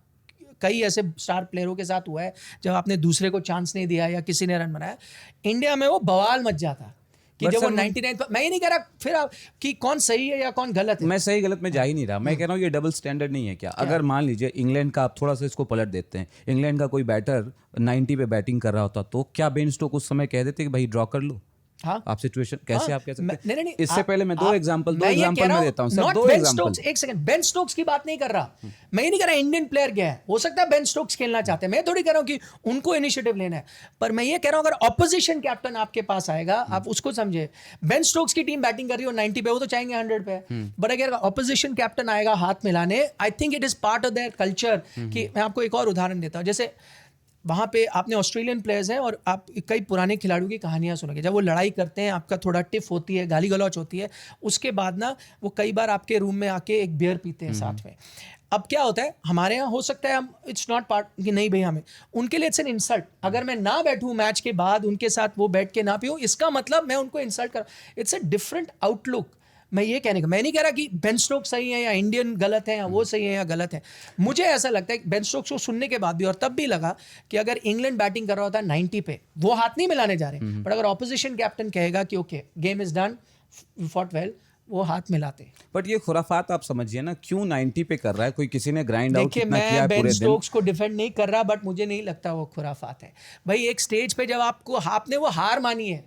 कई ऐसे स्टार प्लेयरों के साथ हुआ है जब आपने दूसरे को चांस नहीं दिया या किसी ने रन बनाया, इंडिया में वो बवाल मच जाता कि जब वो 99 पर। मैं ये नहीं कह रहा फिर आप कि कौन सही है या कौन गलत है, मैं सही गलत में जा ही नहीं रहा, मैं कह रहा हूँ ये डबल स्टैंडर्ड नहीं है क्या? अगर मान लीजिए इंग्लैंड का, आप थोड़ा सा इसको पलट देते हैं, इंग्लैंड का कोई बैटर 90 पे बैटिंग कर रहा होता, तो क्या बेन स्टोक्स उस समय कह देते कि भाई ड्रॉ कर लो? हाँ, आप सिचुएशन कैसे हाँ, आप कह सकते हैं? नहीं, इससे पहले मैं 2 एग्जांपल मैं देता हूं sir, Not 2 Ben example. Stokes, एक सेकंड, बेन स्टोक्स की बात नहीं कर रहा मैं, ये नहीं कह रहा इंडियन प्लेयर गया है, हो सकता है बेन स्टोक्स खेलना चाहते हैं, मैं थोड़ी कह रहा हूं कि उनको इनिशिएटिव लेना है, पर मैं ये कह रहा हूं अगर ऑपोजिशन कैप्टन आपके पास आएगा, आप उसको समझे, बेन स्टोक्स की टीम बैटिंग कर रही हो 90 पे, वो तो चाहेंगे 100 पे, बट अगर ऑपोजिशन कैप्टन आएगा हाथ मिलाने, I think it is part of their culture. कि मैं आपको एक और उदाहरण देता हूं, जैसे वहाँ पे आपने ऑस्ट्रेलियन प्लेयर्स हैं और आप कई पुराने खिलाड़ियों की कहानियाँ सुनोगे, जब वो लड़ाई करते हैं, आपका थोड़ा टिफ होती है, गाली गलौच होती है, उसके बाद ना वो कई बार आपके रूम में आके एक बियर पीते हैं साथ में। अब क्या होता है हमारे यहाँ हो सकता है हम इट्स नॉट पार्ट कि नहीं भाई हमें, उनके लिए इट्स एन इंसल्ट। अगर मैं ना बैठूं मैच के बाद उनके साथ वो बैठ के ना पीऊं, इसका मतलब मैं उनको इंसल्ट कर, इट्स अ डिफरेंट आउटलुक। मैं ये कहने का, मैं नहीं कह रहा कि बेन स्टोक्स सही है या इंडियन गलत है या वो सही है या गलत है। मुझे ऐसा लगता है कि बेन स्टोक्स को सुनने के बाद भी और तब भी लगा कि अगर इंग्लैंड बैटिंग कर रहा होता 90 पे, वो हाथ नहीं मिलाने जा रहे, बट अगर ऑपोजिशन कैप्टन कहेगा कि okay game is done, fought well, वो हाथ मिलाते। बट ये खुराफात आप समझिए ना, क्यों 90 पे कर रहा है कोई, किसी ने ग्राइंड आउट देखिए कितना किया मैं है बेन पूरे दिन। स्टोक्स को डिफेंड नहीं कर रहा, बट मुझे नहीं लगता वो खुराफात है भाई। एक स्टेज पे जब आपने वो हार मानी है,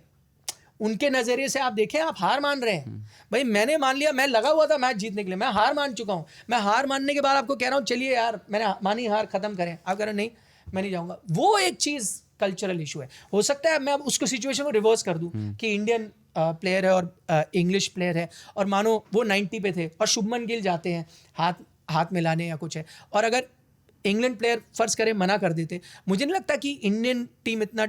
उनके नजरिए से आप देखें, आप हार मान रहे हैं भाई। मैंने मान लिया, मैं लगा हुआ था मैच जीतने के लिए, मैं हार मान चुका हूं। मैं हार मानने के बाद आपको कह रहा हूं चलिए यार मैंने मानी हार, खत्म करें। आप कह रहे हो नहीं मैं नहीं जाऊंगा। वो एक चीज कल्चरल इशू है। हो सकता है मैं अब उसको सिचुएशन को रिवर्स कर दूं कि इंडियन प्लेयर है और इंग्लिश प्लेयर है, और मानो वो 90 पे थे और शुभमन गिल जाते हैं हाथ मिलाने या कुछ है, और अगर इंग्लैंड प्लेयर फर्ज करें मना कर देते, मुझे नहीं लगता कि इंडियन टीम इतना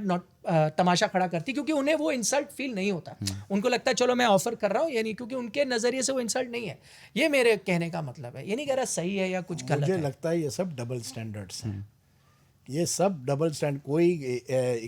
तमाशा खड़ा करती, क्योंकि उन्हें वो इंसल्ट फील नहीं होता। उनको लगता है चलो मैं ऑफर कर रहा हूँ, यानी क्योंकि उनके नजरिए से वो इंसल्ट नहीं है। ये मेरे कहने का मतलब है, ये नहीं कह रहा सही है या कुछ गलत मुझे है। लगता है ये सब डबल स्टैंडर्ड्स हैं। ये सब डबल स्टैंड, कोई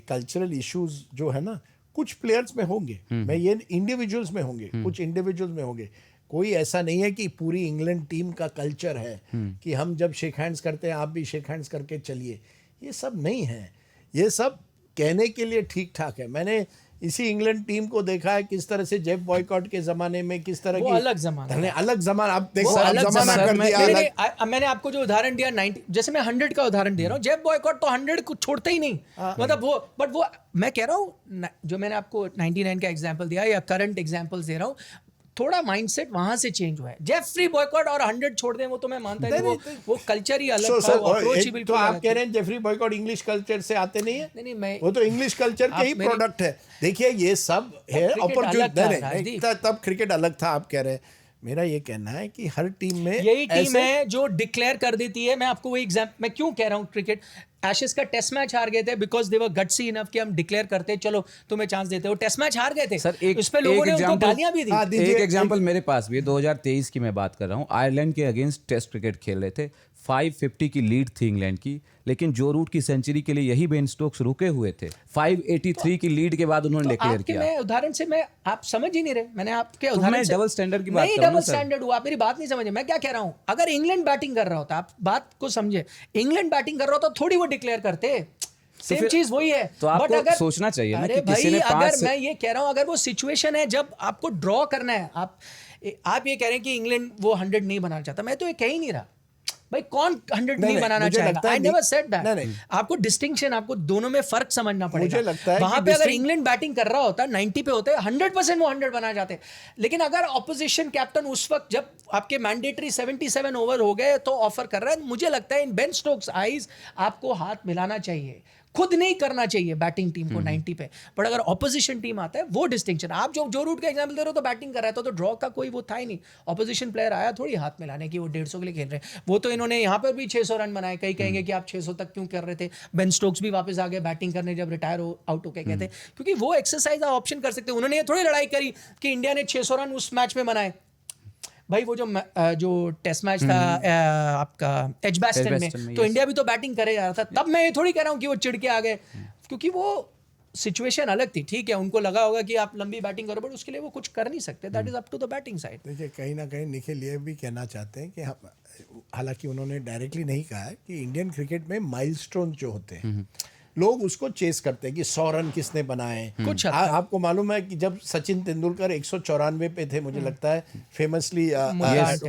कल्चरल इश्यूज जो है ना, कुछ प्लेयर्स में होंगे, मैं ये इंडिविजुअल्स में होंगे, कुछ इंडिविजुअल्स में होंगे। कोई ऐसा नहीं है कि पूरी इंग्लैंड टीम का कल्चर है कि हम जब शेक हैंड्स करते हैं आप भी शेक हैंड्स करके चलिए। ये सब नहीं है। ये सब कहने के लिए ठीक ठाक है। मैंने इसी इंग्लैंड टीम को देखा है किस तरह से जेफ बॉयकॉट के जमाने में किस तरह वो की अलग जमाना है। अलग जमाना। आप देखो, वो आप अलग जमाना जमाना कर में- दिया नहीं, अलग। नहीं, अब मैंने आपको जो उदाहरण दिया 90, जैसे मैं 100 का उदाहरण दे रहा हूँ, जेफ बॉयकॉट तो 100 को छोड़ते ही नहीं। मतलब वो, बट वो मैं कह रहा हूँ जो मैंने आपको 99 का एग्जांपल दिया या करंट एग्जांपल्स दे रहा हूँ, थोड़ा माइंडसेट वहां से चेंज हुआ है। जेफरी बॉयकॉट और 100 छोड़ दें, वो तो मैं मानता ही नहीं, वो कल्चर ही अलग था, वो अप्रोच ही तो बिल्कुल आप अलग कह थी। रहे हैं जेफरी बॉयकॉट इंग्लिश कल्चर से आते नहीं है? नहीं, मैं वो तो इंग्लिश कल्चर के आप ही मेरी- प्रोडक्ट है। देखिए ये सब है क्रिकेट अपॉर्चुनिटी। अलग था, नहीं, राजदीप। तब क्रिकेट अलग था, आप कह रहे हैं। मेरा ये कहना है कि हर टीम में यही टीम ऐसे- है जो डिक्लेयर कर देती है। मैं आपको वही एग्जाम्पल, मैं क्यों कह रहा हूँ क्रिकेट एशेज का टेस्ट मैच हार गए थे because they were gutsy enough कि हम डिक्लेयर करते हैं चलो तुम्हें चांस देते हो। टेस्ट मैच हार गए थे सर एक इस पे लोगों ने उनको एग्जांपल- गालियां भी दी। हाँ, दीजिए। एक एग्जांपल मेरे पास भी है, 2023 की मैं बात कर रहा हूँ। आयरलैंड के अगेंस्ट टेस्ट क्रिकेट खेल रहे थे, 550 की लीड थी इंग्लैंड की, लेकिन जो रूट की सेंचुरी के लिए यही बेन स्टोक्स रुके हुए थे। 583 की लीड के बाद उन्होंने डिक्लेयर आपके किया। मैं उदाहरण से मैं आप समझ ही नहीं रहे। मैंने आपके तो उदाहरण मैं से डबल स्टैंडर्ड की बात नहीं, कर रहा हूँ डबल ना सर। स्टैंडर्ड हुआ, आप मेरी बात नहीं समझे। मैं क्या कह रहा हूं, अगर इंग्लैंड बैटिंग कर रहा होता, आप बात को समझे, इंग्लैंड बैटिंग कर रहा होता थोड़ी वो डिक्लेयर करते, सेम फिर- चीज वही है। तो आपको But अगर सोचना चाहिए ना अरे कि किसी भाई, ने अगर 5 मैं ये कह रहा हूं, अगर वो सिचुएशन है जब आपको ड्रॉ करना है, आप ये कह रहे हैं कि इंग्लैंड वो 100 नहीं बनाना चाहता, मैं तो ये कह ही नहीं रहा भाई। कौन 100 नहीं नहीं, बनाना मुझे चाहेगा? लगता है आई नेवर सेड नहीं, दैट। नहीं। आपको डिस्टिंक्शन, आपको दोनों में फर्क समझना पड़ेगा। मुझे लगता है कि वहां पे अगर distinct- इंग्लैंड बैटिंग कर रहा होता 90 पे होते 100% वो 100 बना जाते। लेकिन अगर ऑपोजिशन कैप्टन उस वक्त जब आपके मैंडेटरी 77 ओवर हो गए तो ऑफर कर रहा है, मुझे लगता है इन बेन स्टोक्स आईज आपको हाथ मिलाना चाहिए, खुद नहीं करना चाहिए बैटिंग टीम को 90 पे। बट अगर ऑपोजिशन टीम आता है, वो डिस्टिंक्शन। आप जो रूट का एग्जांपल दे रहे हो तो बैटिंग कर रहा है तो ड्रॉ का कोई वो था ही नहीं। ऑपोजिशन प्लेयर आया थोड़ी हाथ मिलाने की, वो 150 के लिए खेल रहे हैं। वो तो इन्होंने यहाँ पर भी 600 रन बनाए। कई कहेंगे कि आप 600 तक क्यों कर रहे थे। बेन स्टोक्स भी वापस आ गए बैटिंग करने जब रिटायर आउट होके कहते हैं, क्योंकि वो एक्सरसाइज आप ऑप्शन कर सकते हैं। उन्होंने ये थोड़ी लड़ाई करी कि इंडिया ने 600 रन उस मैच में बनाए। भाई वो जो टेस्ट मैच था आपका एजबैस्टन एजबैस्टन में, में, तो yes. इंडिया भी तो बैटिंग करे जा रहा था। तब मैं ये थोड़ी कह रहा हूँ कि वो चिढ़ के आ गए, क्योंकि वो सिचुएशन अलग थी। ठीक है, उनको लगा होगा कि आप लंबी बैटिंग करो, बट उसके लिए वो कुछ कर नहीं सकते। That is up to the batting side. देखिए कहीं ना कहीं निखिल ये भी कहना चाहते हैं कि हालांकि उन्होंने डायरेक्टली नहीं कहा है कि इंडियन क्रिकेट में माइलस्टोन जो होते हैं लोग उसको चेस करते हैं कि 100 रन किसने बनाए। कुछ हद तक। आपको मालूम है कि जब सचिन तेंदुलकर 194 पे थे, मुझे लगता है फेमसली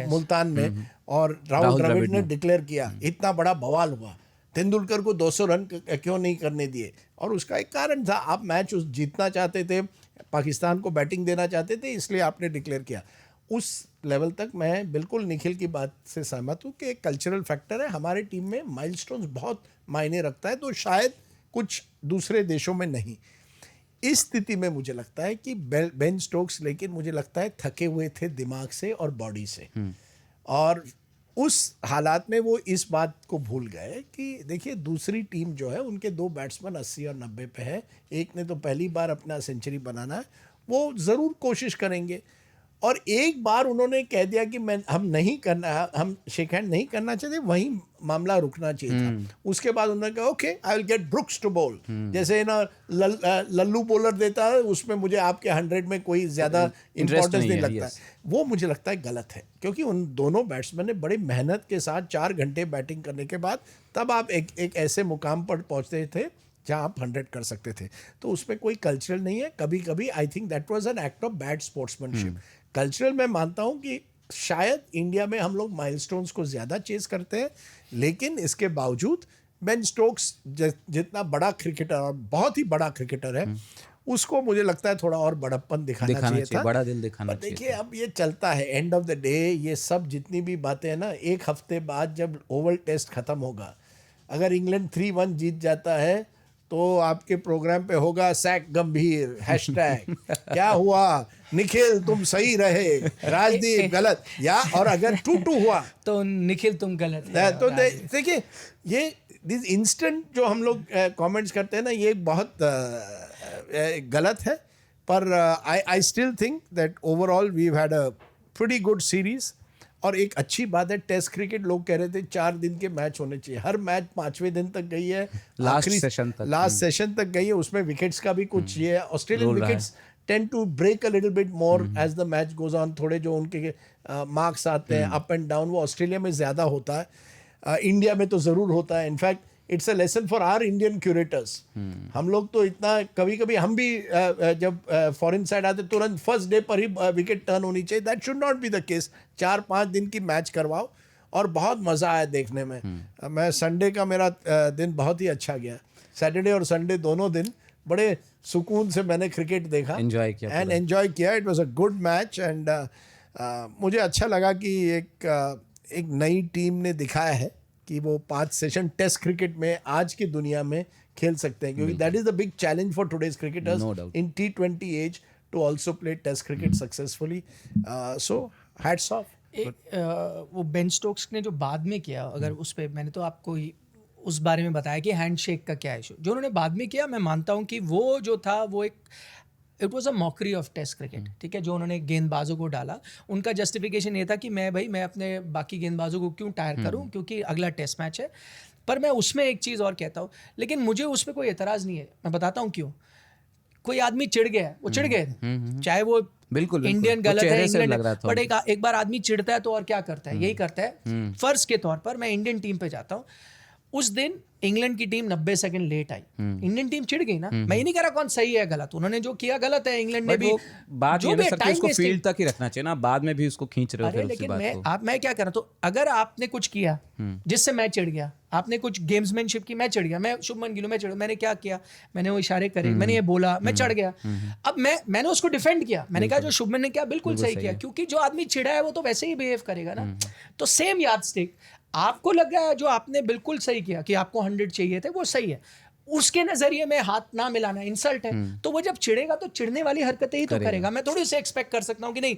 मुल्तान में, और राहुल द्रविड़ ने डिक्लेयर किया, इतना बड़ा बवाल हुआ, तेंदुलकर को 200 रन क्यों नहीं करने दिए। और उसका एक कारण था, आप मैच जीतना चाहते थे, पाकिस्तान को बैटिंग देना चाहते थे, इसलिए आपने डिक्लेयर किया। उस लेवल तक मैं बिल्कुल निखिल की बात से सहमत हूँ कि एक कल्चरल फैक्टर है। हमारे टीम में माइलस्टोन्स बहुत मायने रखता है, तो शायद कुछ दूसरे देशों में नहीं। इस स्थिति में मुझे लगता है कि बेन स्टोक्स, लेकिन मुझे लगता है थके हुए थे दिमाग से और बॉडी से, और उस हालात में वो इस बात को भूल गए कि देखिए दूसरी टीम जो है उनके 2 बैट्समैन 80 और 90 पे है। एक ने तो पहली बार अपना सेंचुरी बनाना है, वो ज़रूर कोशिश करेंगे। और एक बार उन्होंने कह दिया कि हम शेक हैंड नहीं करना चाहते, वहीं मामला रुकना चाहिए था। उसके बाद उन्होंने कहा okay I will get Brooks to bowl, जैसे ना लल्लू बॉलर देता है, उसमें मुझे आपके 100 में कोई ज्यादा इंपॉर्टेंस नहीं लगता है। वो मुझे लगता है गलत है, क्योंकि उन दोनों बैट्समैन ने बड़ी मेहनत के साथ 4 घंटे बैटिंग करने के बाद तब आप एक ऐसे मुकाम पर पहुंचते थे जहां आप 100 कर सकते थे। तो उसमें कोई कल्चरल नहीं है। कभी कभी I think that was an act of bad sportsmanship. Cultural मैं मानता हूं कि शायद इंडिया में हम लोग माइलस्टोन्स को ज़्यादा चेज करते हैं, लेकिन इसके बावजूद बेन स्टोक्स जितना बड़ा क्रिकेटर और बहुत ही बड़ा क्रिकेटर है, उसको मुझे लगता है थोड़ा और बड़प्पन दिखाना चाहिए था, बड़ा दिल दिखाना चाहिए। देखिए अब ये चलता है, एंड ऑफ द डे ये सब जितनी भी बातें हैं ना, एक हफ्ते बाद जब ओवल टेस्ट खत्म होगा, अगर इंग्लैंड 3-1 जीत जाता है तो आपके प्रोग्राम पे होगा सैक गंभीर हैशटैग क्या हुआ निखिल तुम सही रहे, राजदीप गलत, या और अगर 2-2 हुआ तो निखिल तुम गलत है। तो देखिए ये दिस इंस्टेंट जो हम लोग कमेंट्स करते हैं ना, ये बहुत गलत है। पर I still think that overall we had a pretty good series. और एक अच्छी बात है, टेस्ट क्रिकेट लोग कह रहे थे 4 दिन के मैच होने चाहिए, हर मैच 5वें दिन तक गई है, लास्ट सेशन तक गई है, उसमें विकेट्स का भी कुछ ये है। Australian wickets tend to break a little bit more as the match goes on. थोड़े जो उनके मार्क्स आते हैं अप एंड डाउन, वो ऑस्ट्रेलिया में ज़्यादा होता है, इंडिया में तो ज़रूर होता है। In fact it's a lesson for our Indian curators. हम लोग तो इतना कभी कभी हम भी जब फॉरेन साइड आते तुरंत फर्स्ट डे पर ही विकेट टर्न होनी चाहिए, that should not be the case. 4-5 दिन की मैच करवाओ, और बहुत मज़ा आया देखने में। मैं संडे का मेरा दिन बहुत ही अच्छा गया, सैटरडे और संडे दोनों दिन बड़े सुकून से मैंने क्रिकेट देखा, एंजॉय किया। It was a good match, and मुझे अच्छा लगा कि एक नई टीम ने दिखाया है कि वो 5 सेशन टेस्ट क्रिकेट में आज की दुनिया में खेल सकते हैं, क्योंकि that is the big challenge for today's cricketers in T20 as to also play test cricket successfully. So hats off. वो बेन स्टोक्स ने जो बाद में किया, अगर उस पर मैंने तो आपको उस बारे में बताया कि हैंडशेक का क्या इशू, जो उन्होंने बाद में किया, मैं मानता हूँ कि वो जो था वो it was a mockery of test cricket, ठीक है। जो उन्होंने गेंदबाजों को डाला, उनका जस्टिफिकेशन ये था कि मैं अपने बाकी गेंदबाजों को क्यों टायर करूं, क्योंकि अगला टेस्ट मैच है। पर मैं उसमें एक चीज़ और कहता हूँ, लेकिन मुझे उस पर कोई एतराज़ नहीं है। मैं बताता हूँ क्यों। कोई आदमी चिढ़ गया है, वो चिढ़ गए थे, चाहे वो बिल्कुल इंडियन गलत है, इंग्लैंड, बट एक बार आदमी चिढ़ता है तो और क्या करता है, यही करता है। फर्ज के तौर पर मैं इंडियन टीम पे जाता हूँ, उस दिन इंग्लैंड की टीम 90 सेकंड लेट आई, इंडियन टीम चिढ़ गई ना। मैं ये नहीं कह रहा कौन सही है गलत, उन्होंने जो किया गलत है, इंग्लैंड ने भी बात जो भी टाइम उसको फील्ड तक ही रखना चाहिए ना, बाद में भी उसको खींच रहे हो फिर लेकिन मैं क्या कर रहा हूं, तो अगर आपने कुछ किया जिससे मैं चिढ़ गया, आपने कुछ गेम्समैनशिप की, मैं चिढ़ गया, मैं शुभमन गिल, मैं चिढ़, मैंने क्या किया, मैंने वो इशारे करे, मैंने ये बोला, मैं चढ़ गया। अब मैंने उसको डिफेंड किया, मैंने कहा जो शुभमन ने किया बिल्कुल सही किया, क्योंकि जो आदमी चिढ़ा है वो तो वैसे ही बिहेव करेगा ना। तो सेम याद स्टिक, आपको लग रहा है जो आपने बिल्कुल सही किया कि आपको 100 चाहिए थे, वो सही है, उसके नजरिए में हाथ ना मिलाना इंसल्ट है। तो वो जब चिढ़ेगा तो चिढ़ने वाली हरकतें ही तो करेगा। मैं थोड़ी से एक्सपेक्ट कर सकता हूँ कि नहीं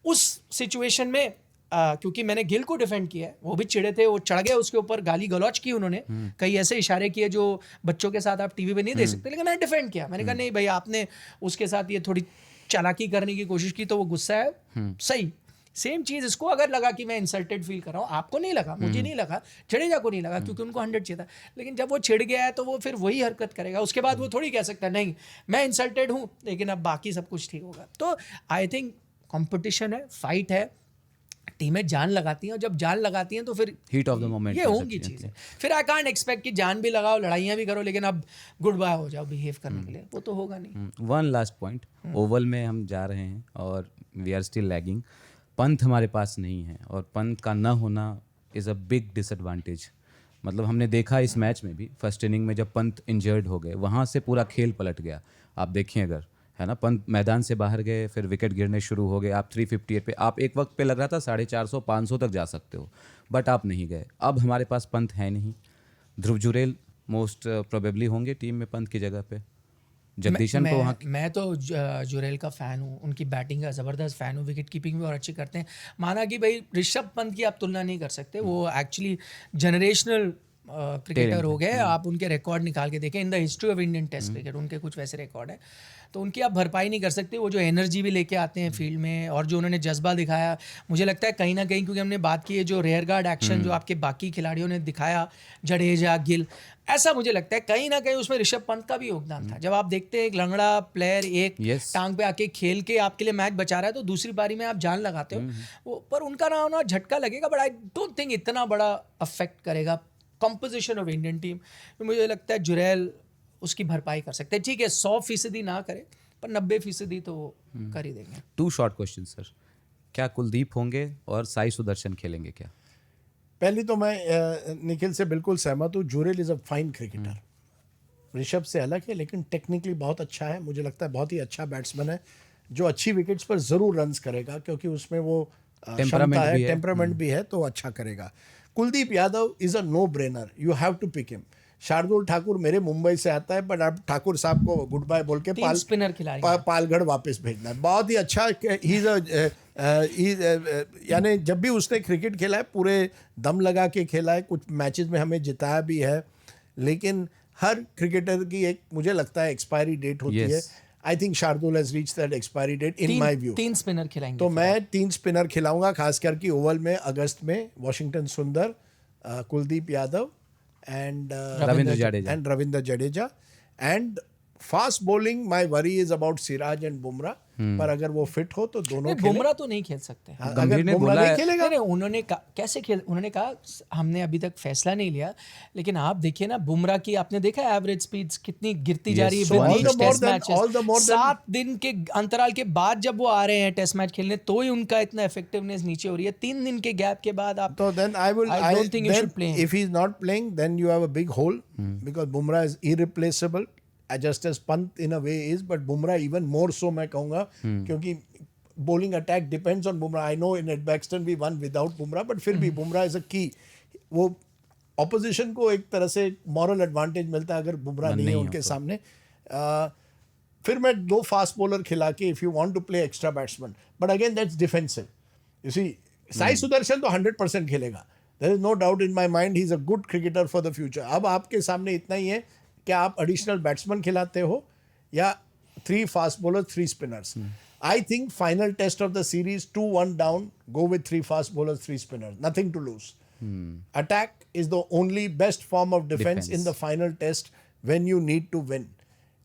उस सिचुएशन में, क्योंकि मैंने गिल को डिफेंड किया है, वो भी चिढ़े थे, वो चढ़ गए उसके ऊपर, गाली गलौच की उन्होंने, कई ऐसे इशारे किए जो बच्चों के साथ आप टीवी पे नहीं दे सकते, लेकिन मैंने डिफेंड किया। मैंने कहा नहीं भाई, आपने उसके साथ ये थोड़ी चालाकी करने की कोशिश की तो वो गुस्सा है, सही। सेम चीज़ इसको अगर लगा कि मैं इंसल्टेड फील कर रहा हूँ, आपको नहीं लगा, मुझे नहीं लगा, जडेजा को नहीं लगा, क्योंकि उनको 100 चाहिए था, लेकिन जब वो छिड़ गया है तो वो फिर वही हरकत करेगा। उसके बाद वो थोड़ी कह सकता है नहीं मैं इंसल्टेड हूँ, लेकिन अब बाकी सब कुछ ठीक होगा। तो आई थिंक कंपटीशन है, फाइट है, टीमें जान लगाती हैं, और जब जान लगाती हैं तो फिर हीट ऑफ द मोमेंट ये होंगी चीज़ें। फिर आई कांट एक्सपेक्ट कि जान भी लगाओ, लड़ाइयाँ भी करो, लेकिन अब गुड बाय हो जाओ बिहेव करने के लिए, वो तो होगा नहीं। वन लास्ट पॉइंट, ओवल में हम जा रहे हैं और we are still lagging. Pant हमारे पास नहीं है, और पंत का ना होना इज़ अ बिग डिसएडवांटेज। मतलब हमने देखा इस मैच में भी, फर्स्ट इनिंग में जब पंत इंजर्ड हो गए, वहाँ से पूरा खेल पलट गया। आप देखिए अगर, है ना, पंत मैदान से बाहर गए, फिर विकेट गिरने शुरू हो गए। आप 358 पे, आप एक वक्त पे लग रहा था 450-500 तक जा सकते हो, बट आप नहीं गए। अब हमारे पास पंत है नहीं। ध्रुव जुरेल मोस्ट प्रोबेबली होंगे टीम में पंत की जगह पे। जगदीशन को वहाँ, मैं तो जुरेल का फ़ैन हूँ, उनकी बैटिंग का ज़बरदस्त फ़ैन हूँ, विकेट कीपिंग भी और अच्छी करते हैं। माना कि भाई ऋषभ पंत की आप तुलना नहीं कर सकते, वो एक्चुअली जनरेशनल क्रिकेटर हो गए, आप उनके रिकॉर्ड निकाल के देखें in the history of Indian test cricket, उनके कुछ वैसे रिकॉर्ड हैं, तो उनकी आप भरपाई नहीं कर सकते। वो जो एनर्जी भी लेके आते हैं फील्ड में और जो उन्होंने जज्बा दिखाया, मुझे लगता है कहीं ना कहीं, क्योंकि हमने बात की है जो रेयर गार्ड एक्शन जो आपके बाकी खिलाड़ियों ने दिखाया, जडेजा, गिल, ऐसा मुझे लगता है कहीं ना कहीं उसमें ऋषभ पंत का भी योगदान था। जब आप देखते हैं एक लंगड़ा प्लेयर एक टांग पे आके खेल के आपके लिए मैच बचा रहा है, तो दूसरी बारी में आप जान लगाते हो वो, पर उनका ना झटका लगेगा, बट आई डोंट थिंक इतना बड़ा अफेक्ट करेगा कंपोजिशन ऑफ इंडियन टीम। मुझे लगता है जुरैल उसकी भरपाई कर सकते हैं। ठीक है 100% ना करे, पर 90% तो कर ही देंगे। 2 शॉर्ट क्वेश्चन सर, क्या कुलदीप होंगे और साई सुदर्शन खेलेंगे क्या? पहली तो मैं निखिल से बिल्कुल सहमत हूँ, Jurel is a fine cricketer, Rishabh से अलग है लेकिन टेक्निकली बहुत अच्छा है, मुझे लगता है बहुत ही अच्छा बैट्समैन है जो अच्छी विकेट्स पर ज़रूर रन्स करेगा, क्योंकि उसमें वो क्षमता है, टेम्परामेंट भी है, तो अच्छा करेगा। Kuldeep Yadav is a no brainer, you have to pick him. Shardul Thakur मेरे मुंबई से आता है, बट अब ठाकुर साहब को गुड बाय बोल के स्पिनर पालगढ़ वापस भेजना है। बहुत ही अच्छा, यानी जब भी उसने क्रिकेट खेला है पूरे दम लगा के खेला है, कुछ मैचेस में हमें जिताया भी है, लेकिन हर क्रिकेटर की एक मुझे लगता है एक्सपायरी डेट होती है। I think Shardul has reach that expiry date in my view. 3 spinner खिलाएंगे, तो मैं 3 स्पिनर खिलाऊंगा, खास करके ओवल में अगस्त में, वॉशिंगटन सुंदर, Kuldeep Yadav and Ravindra Jadeja. And fast bowling my worry is about Siraj and Bumrah, पर अगर वो फिट हो तो दोनों खेले। बुमराह तो नहीं खेल सकते। अगर बुमराह नहीं खेलेगा, नहीं, उन्होंने कैसे खेल, उन्होंने कहा हमने अभी तक फैसला नहीं लिया, लेकिन आप देखिए ना बुमराह की, आपने देखा एवरेज स्पीड्स कितनी गिरती जा रही है। 7 दिन के अंतराल के बाद जब वो आ रहे हैं टेस्ट मैच खेलने, तो ही उनका इतना इफेक्टिवनेस नीचे हो रही है। 3 दिन के गैप के बाद आप, तो then I don't think you should play. If he is not playing then you have a big hole, because Bumrah is irreplaceable just as Pant in a way is, but Bumrah even more so मैं कहूँगा, क्योंकि bowling attack depends on Bumrah. I know in Edgbaston we won without Bumrah, but फिर भी Bumrah is a key. वो opposition को एक तरह से moral advantage मिलता है अगर Bumrah नहीं है उनके सामने। फिर मैं 2 fast bowler खिला के if you want to play extra batsman, but again that's defensive. You see, Sai Sudarshan तो 100% खेलेगा, there is no doubt in my mind, he is a good cricketer for the future. अब आपके सामने इतना ही है, क्या आप एडिशनल बैट्समैन खिलाते हो या 3 fast bowler 3 spinners? I think final test of the series 2-1 down, go with 3 fast bowler 3 spinners, nothing to lose. Attack is the only best form of defence in the final test when you need to win.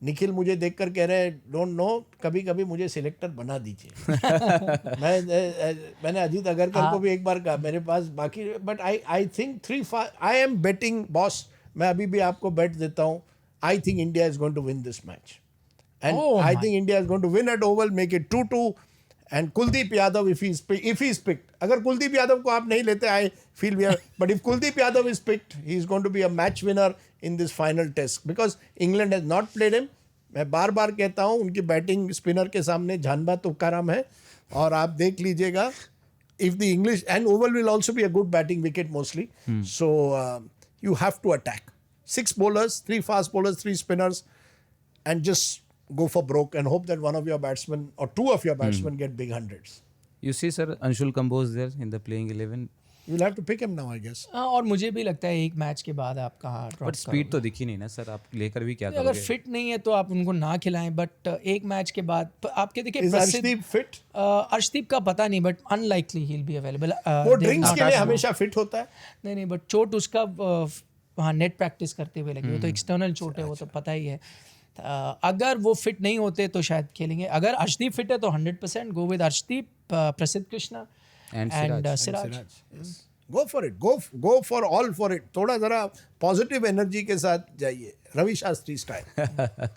Nikhil मुझे देखकर कह रहे हैं don't know, कभी कभी मुझे selector बना दीजिए। मैंने अजीत अगरकर को भी एक बार कहा, मेरे पास बाकी, but I think 3 I am betting boss, मैं अभी भी आपको बेट देता हूँ, I think India is going to win this match. And I think India is going to win at Oval, make it 2-2. And Kuldeep Yadav, if he's picked, अगर कुलदीप यादव को आप नहीं लेते, I feel we are, but if Kuldeep Yadav is picked, he is going to be a match winner in this final test, because England has not played him. मैं बार बार कहता हूँ उनकी batting spinner के सामने जानबा तुक्काराम है, और आप देख लीजिएगा, if the English, and Oval will also be a good batting wicket mostly, so you have to attack. 6 bowlers, 3 fast bowlers, 3 spinners, and just go for broke and hope that one of your batsmen or 2 of your batsmen get big hundreds. You see, sir, Anshul Kamboj there in the playing 11. You'll have to pick him now, I guess. और मुझे भी लगता है एक match के बाद आप कहाँ ड्रॉप, बट स्पीड तो दिखी नहीं ना सर, आप लेकर भी क्या करोगे? अगर फिट नहीं है तो आप उनको ना खिलाएं, बट एक मैच के बाद आपके देखिए अर्शदीप फिट, अर्शदीप का पता नहीं, but unlikely he will be available. वो ड्रिंक्स के लिए हमेशा फिट होता है। नहीं, बट चोट उसका वहाँ नेट प्रैक्टिस करते हुए लगी, वो तो एक्सटर्नल चोट है, वो तो पता ही है। अगर वो फिट नहीं होते तो शायद खेलेंगे। अगर अर्शदीप फिट है तो 100% गो विद अर्शदीप, प्रसिद्ध Krishna and Siraj. Go for it, go for all for it. थोड़ा ज़रा पॉजिटिव एनर्जी के साथ जाइए, रवि शास्त्री स्टाइल।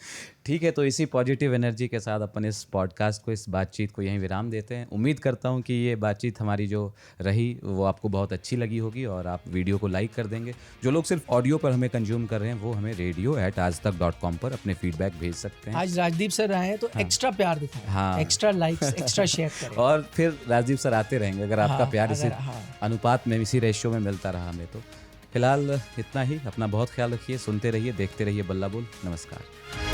ठीक है, तो इसी पॉजिटिव एनर्जी के साथ अपन इस पॉडकास्ट को, इस बातचीत को यहीं विराम देते हैं। उम्मीद करता हूं कि ये बातचीत हमारी जो रही वो आपको बहुत अच्छी लगी होगी और आप वीडियो को लाइक कर देंगे। जो लोग सिर्फ ऑडियो पर हमें कंज्यूम कर रहे हैं वो हमें radio@aajtak.com पर अपने फीडबैक भेज सकते हैं। आज राजदीप सर आए हैं तो एक्स्ट्रा प्यार दिखाएं, हाँ, एक्स्ट्रा लाइक्स, एक्स्ट्रा शेयर करें। और फिर राजदीप सर आते रहेंगे अगर आपका प्यार इसी अनुपात में, इसी रेशियो में मिलता रहा हमें। तो फिलहाल इतना ही, अपना बहुत ख्याल रखिए, सुनते रहिए, देखते रहिए बल्ला बोल। नमस्कार।